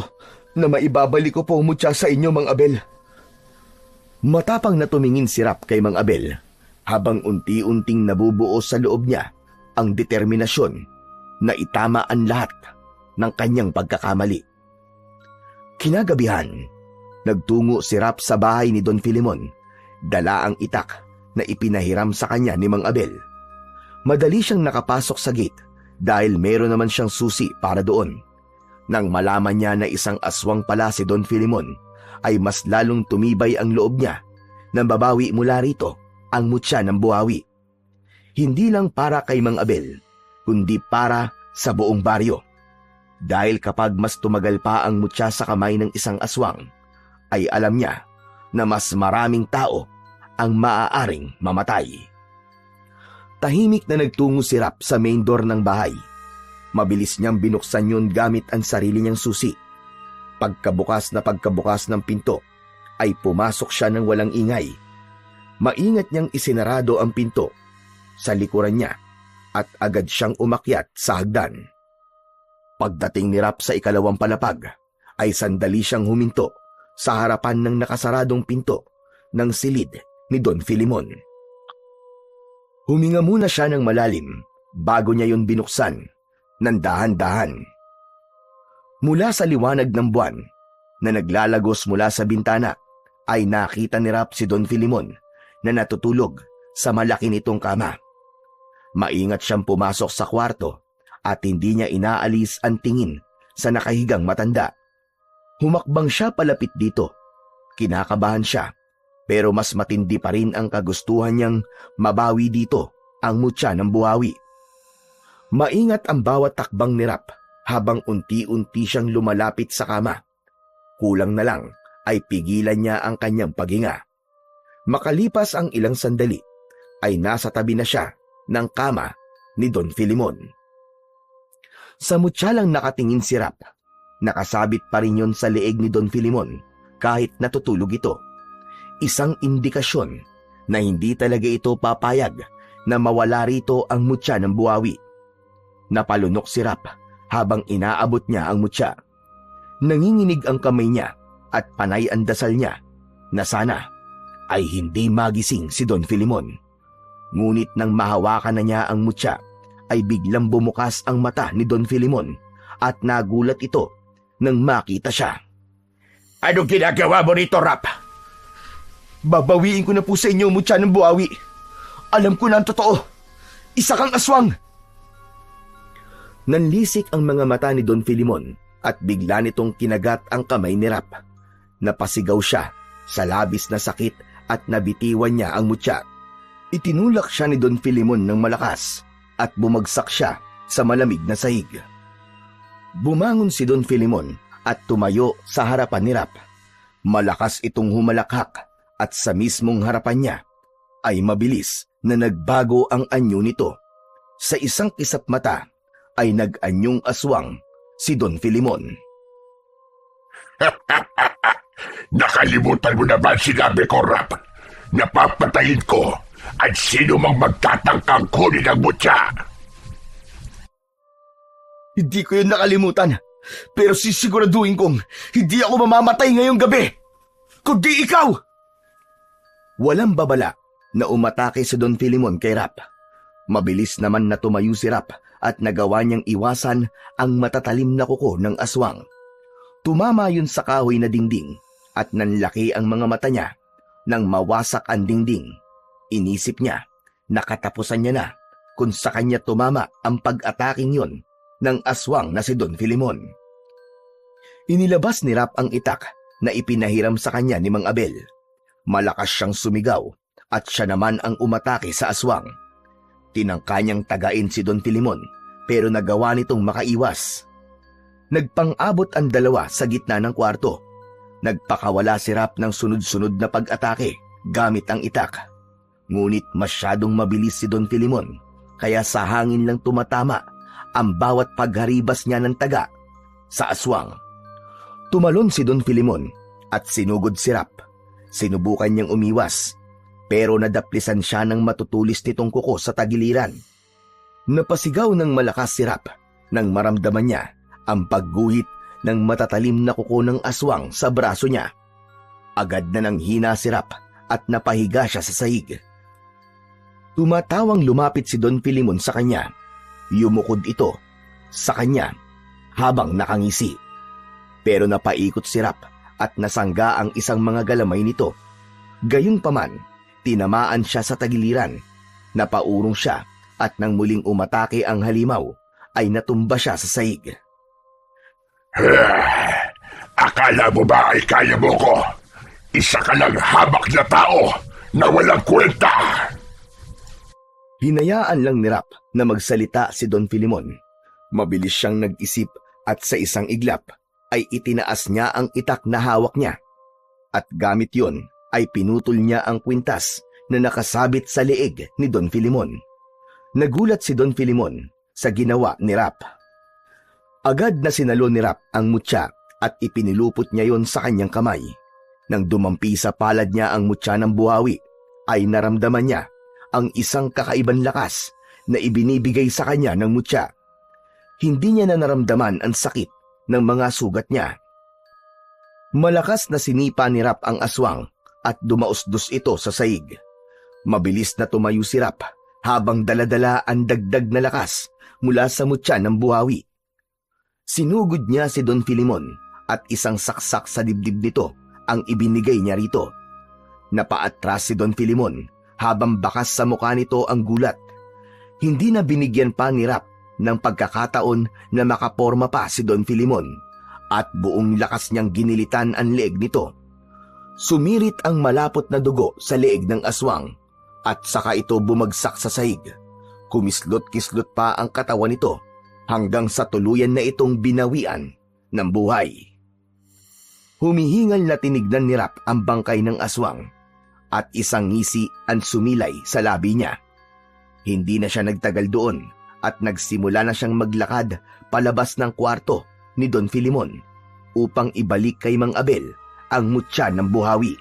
na maibabalik ko po ang mutya sa inyo, Mang Abel. Matapang na tumingin si Rap kay Mang Abel habang unti-unting nabubuo sa loob niya ang determinasyon na itama ang lahat ng kanyang pagkakamali. Kinagabihan, nagtungo si Rap sa bahay ni Don Filimon, dala ang itak na ipinahiram sa kanya ni Mang Abel. Madali siyang nakapasok sa gate dahil meron naman siyang susi para doon. Nang malaman niya na isang aswang pala si Don Filimon, ay mas lalong tumibay ang loob niya na babawi mula rito ang mutya ng buhawi. Hindi lang para kay Mang Abel, kundi para sa buong baryo. Dahil kapag mas tumagal pa ang mutya sa kamay ng isang aswang, ay alam niya na mas maraming tao ang maaaring mamatay. Tahimik na nagtungo si Rap sa main door ng bahay. Mabilis niyang binuksan yun gamit ang sarili niyang susi. Pagkabukas ng pinto, ay pumasok siya ng walang ingay. Maingat niyang isinarado ang pinto sa likuran niya at agad siyang umakyat sa hagdan. Pagdating ni Rap sa ikalawang palapag, ay sandali siyang huminto sa harapan ng nakasaradong pinto ng silid ni Don Filimon. Huminga muna siya ng malalim bago niya yun binuksan ng dahan-dahan. Mula sa liwanag ng buwan na naglalagos mula sa bintana ay nakita ni Rap si Don Filimon na natutulog sa malaki nitong kama. Maingat siyang pumasok sa kwarto at hindi niya inaalis ang tingin sa nakahigang matanda. Humakbang siya palapit dito. Kinakabahan siya, pero mas matindi pa rin ang kagustuhan niyang mabawi dito ang mutya ng buhawi. Maingat ang bawat takbang ni Rap habang unti-unti siyang lumalapit sa kama. Kulang na lang ay pigilan niya ang kanyang paghinga. Makalipas ang ilang sandali, ay nasa tabi na siya ng kama ni Don Filimon. Sa mutya lang nakatingin si Rap. Nakasabit pa rin yun sa leeg ni Don Filimon kahit natutulog ito. Isang indikasyon na hindi talaga ito papayag na mawala rito ang mutya ng buhawi. Napalunok si Rap habang inaabot niya ang mutya. Nanginginig ang kamay niya at panay ang dasal niya na sana ay hindi magising si Don Filimon. Ngunit nang mahawakan na niya ang mutya, ay biglang bumukas ang mata ni Don Filimon at nagulat ito nang makita siya. Anong ginagawa mo rito, Rap? Babawiin ko na po sa inyo ang mutya ng buhawi. Alam ko na ang totoo. Isa kang aswang! Nanlisik ang mga mata ni Don Filimon at bigla nitong kinagat ang kamay ni Rap. Napasigaw siya sa labis na sakit at nabitiwan niya ang mutya. Itinulak siya ni Don Filimon ng malakas at bumagsak siya sa malamig na sahig. Bumangon si Don Filimon at tumayo sa harapan ni Rap. Malakas itong humalakhak at sa mismong harapan niya ay mabilis na nagbago ang anyo nito. Sa isang kisap mata ay nag-anyong aswang si Don Filimon. Nakalimutan mo na ba sinabi ko, Rap? Napapatayin ko at sino mang magtatangkang kunin ang mutya. Hindi ko yun nakalimutan, pero sisiguraduhin kong hindi ako mamamatay ngayong gabi, kundi ikaw! Walang babala na umatake si Don Filimon kay Rap. Mabilis naman na tumayo si Rap at nagawa niyang iwasan ang matatalim na kuko ng aswang. Tumama yun sa kahoy na dingding at nanlaki ang mga mata niya. Nang mawasak ang dingding, inisip niya na katapusan niya na kung sa kanya tumama ang pag-ataking yun ng aswang na si Don Filimon. Inilabas ni Rap ang itak na ipinahiram sa kanya ni Mang Abel. Malakas siyang sumigaw at siya naman ang umatake sa aswang. Tinangka niyang tagain si Don Filimon pero nagawa nitong makaiwas. Nagpang-abot ang dalawa sa gitna ng kwarto. Nagpakawala si Rap ng sunod-sunod na pag-atake gamit ang itak. Ngunit masyadong mabilis si Don Filimon kaya sa hangin lang tumatama ang bawat pagharibas niya ng taga sa aswang. Tumalon si Don Filimon at sinugod si Rap. Sinubukan niyang umiwas pero nadaplisan siya ng matutulis nitong kuko sa tagiliran. Napasigaw ng malakas si Rap nang maramdaman niya ang pagguhit ng matatalim na kuko ng aswang sa braso niya. Agad na nang hina si Rap at napahiga siya sa sahig. Tumatawang lumapit si Don Filimon sa kanya. Yumukod ito sa kanya habang nakangisi. Pero napaikot si Rap at nasangga ang isang mga galamay nito. Gayunpaman, tinamaan siya sa tagiliran. Napaurong siya at nang muling umatake ang halimaw, ay natumba siya sa sahig. Akala mo ba ay kaya mo ko? Isa ka lang hamak na tao na walang kwenta! Hinayaan lang ni Rap na magsalita si Don Filimon. Mabilis siyang nag-isip at sa isang iglap ay itinaas niya ang itak na hawak niya. At gamit yon ay pinutol niya ang kwintas na nakasabit sa leeg ni Don Filimon. Nagulat si Don Filimon sa ginawa ni Rap. Agad na sinalo ni Rap ang mutya at ipinilupot niya yon sa kanyang kamay. Nang dumampi sa palad niya ang mutya ng buhawi, ay naramdaman niya ang isang kakaibang lakas na ibinibigay sa kanya ng mutya. Hindi niya na naramdaman ang sakit ng mga sugat niya. Malakas na sinipa ni Rap ang aswang at dumausdos ito sa sahig. Mabilis na tumayo si Rap habang daladala ang dagdag na lakas mula sa mutya ng buhawi. Sinugod niya si Don Filimon at isang saksak sa dibdib nito ang ibinigay niya rito. Napaatras si Don Filimon habang bakas sa mukha nito ang gulat. Hindi na binigyan pa ni Rap ng pagkakataon na makaporma pa si Don Filimon at buong lakas niyang ginilitan ang leeg nito. Sumirit ang malapot na dugo sa leeg ng aswang at saka ito bumagsak sa sahig. Kumislot-kislot pa ang katawan nito hanggang sa tuluyan na itong binawian ng buhay. Humihingal na tinignan ni Rap ang bangkay ng aswang at isang ngisi ang sumilay sa labi niya. Hindi na siya nagtagal doon at nagsimula na siyang maglakad palabas ng kwarto ni Don Filimon upang ibalik kay Mang Abel ang mutya ng buhawi.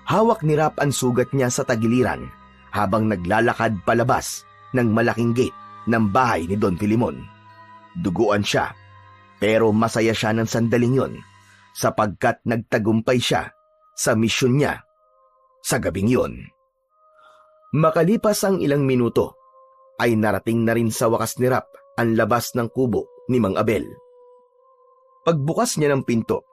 Hawak ni Rap ang sugat niya sa tagiliran habang naglalakad palabas ng malaking gate ng bahay ni Don Filimon. Duguan siya Pero masaya siya ng sandaling yon sapagkat nagtagumpay siya sa misyon niya sa gabing yon. Makalipas ang ilang minuto, ay narating na rin sa wakas ni Rap ang labas ng kubo ni Mang Abel. Pagbukas niya ng pinto,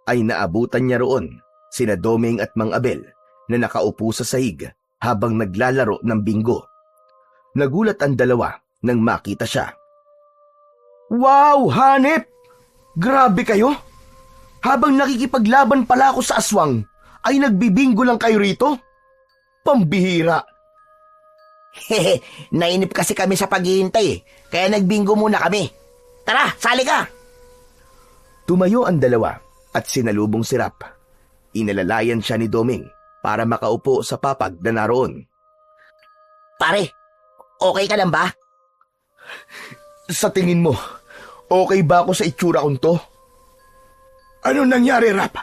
ay naabutan niya roon sina Domeng at Mang Abel na nakaupo sa sahig habang naglalaro ng bingo. Nagulat ang dalawa nang makita siya. "Wow, hanep! Grabe kayo! Habang nakikipaglaban pala ako sa aswang, ay nagbibingo lang kayo rito? Pambihira!" Hehe, nainip kasi kami sa paghihintay kaya nagbingo muna kami. Tara, sali ka! Tumayo ang dalawa at sinalubong si Rap. Inalalayan siya ni Domeng para makaupo sa papag na naroon. Pare, okay ka lang ba? Sa tingin mo, okay ba ako sa itsura kong to? Ano nangyari, Rap?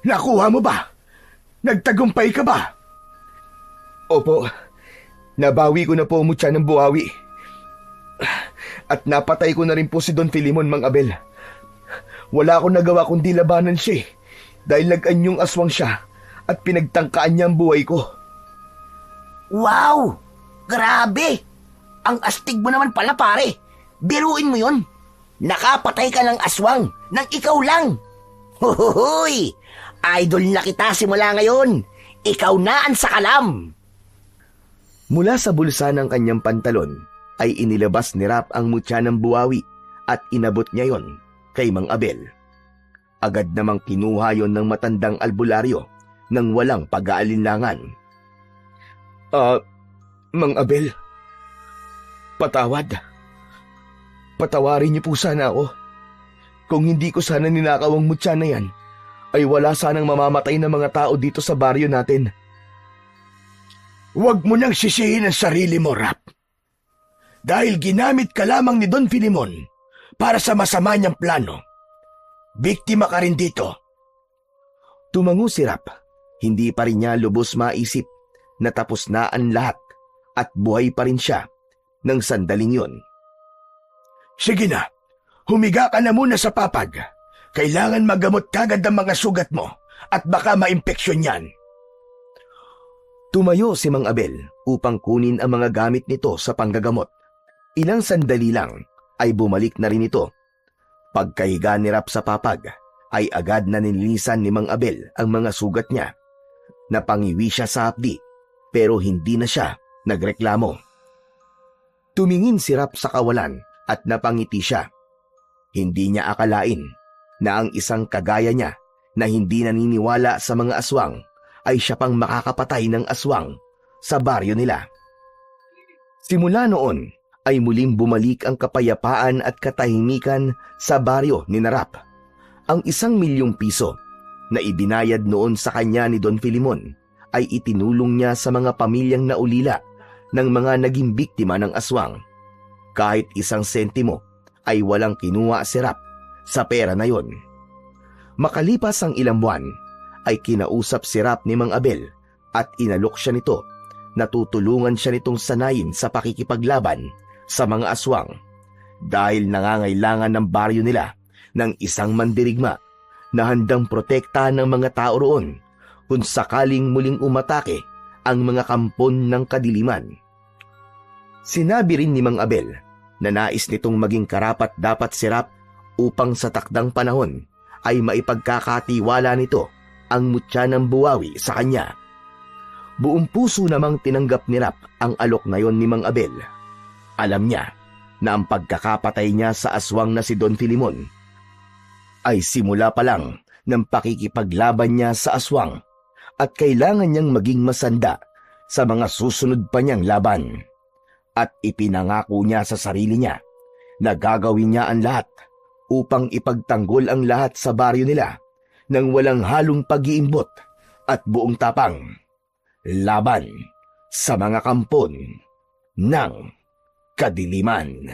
Nakuha mo ba? Nagtagumpay ka ba? Opo, nabawi ko na po ang mutya ng buhawi. At napatay ko na rin po si Don Filimon, Mang Abel. Wala akong nagawa kundi labanan siya dahil nag-anyong aswang siya at pinagtangkaan niya ang buhay ko. Wow! Grabe! Ang astig mo naman pala, pare. Biruin mo yun. Nakapatay ka ng aswang nang ikaw lang. Huhuhuy! Idol na kita simula ngayon. Ikaw na ang sakalam. Mula sa bulsa ng kanyang pantalon ay inilabas ni Rap ang mutya ng buhawi at inabot niya yon kay Mang Abel. Agad namang kinuha yon ng matandang albularyo nang walang pag-aalinlangan. Mang Abel, patawad. Patawarin niyo po sana ako. Kung hindi ko sana ninakaw ang mutya na yan, ay wala sanang mamamatay na mga tao dito sa baryo natin. Huwag mo nang sisihin ang sarili mo, Rap. Dahil ginamit ka lamang ni Don Filimon para sa masama niyang plano. Biktima ka rin dito. Tumango si Rap. Hindi pa rin niya lubos maisip na tapos na ang lahat at buhay pa rin siya ng sandaling yon. Sige na, humiga ka na muna sa papag. Kailangan magamot kagad ang mga sugat mo at baka maimpeksyon yan. Tumayo si Mang Abel upang kunin ang mga gamit nito sa panggagamot. Ilang sandali lang ay bumalik na rin ito. Pagkahiga ni Rap sa papag, ay agad na nilinisan ni Mang Abel ang mga sugat niya. Napangiwi siya sa hapdi, pero hindi na siya nagreklamo. Tumingin si Rap sa kawalan at napangiti siya. Hindi niya akalain na ang isang kagaya niya na hindi naniniwala sa mga aswang ay siya pang makakapatay ng aswang sa baryo nila. Simula noon ay muling bumalik ang kapayapaan at katahimikan sa baryo ni Rap. Ang 1,000,000 piso na ibinayad noon sa kanya ni Don Filimon ay itinulong niya sa mga pamilyang naulila ng mga naging biktima ng aswang. Kahit 1 sentimo ay walang kinuha si Rap sa pera na yon. Makalipas ang ilang buwan, ay kinausap si Rap ni Mang Abel at inalok siya nito na tutulungan siya nitong sanayin sa pakikipaglaban sa mga aswang dahil nangangailangan ng baryo nila ng isang mandirigma na handang protektahan ng mga tao roon kung sakaling muling umatake ang mga kampon ng kadiliman. Sinabi rin ni Mang Abel na nais nitong maging karapat-dapat si Rap upang sa takdang panahon ay maipagkakatiwala nito ang mutya ng buhawi sa kanya. Buong puso namang tinanggap ni Rap ang alok na yon ni Mang Abel. Alam niya na ang pagkakapatay niya sa aswang na si Don Filimon ay simula pa lang ng pakikipaglaban niya sa aswang at kailangan niyang maging masanda sa mga susunod pa niyang laban. At ipinangako niya sa sarili niya na gagawin niya ang lahat upang ipagtanggol ang lahat sa baryo nila nang walang halong pag-iimbot at buong tapang laban sa mga kampon ng kadiliman.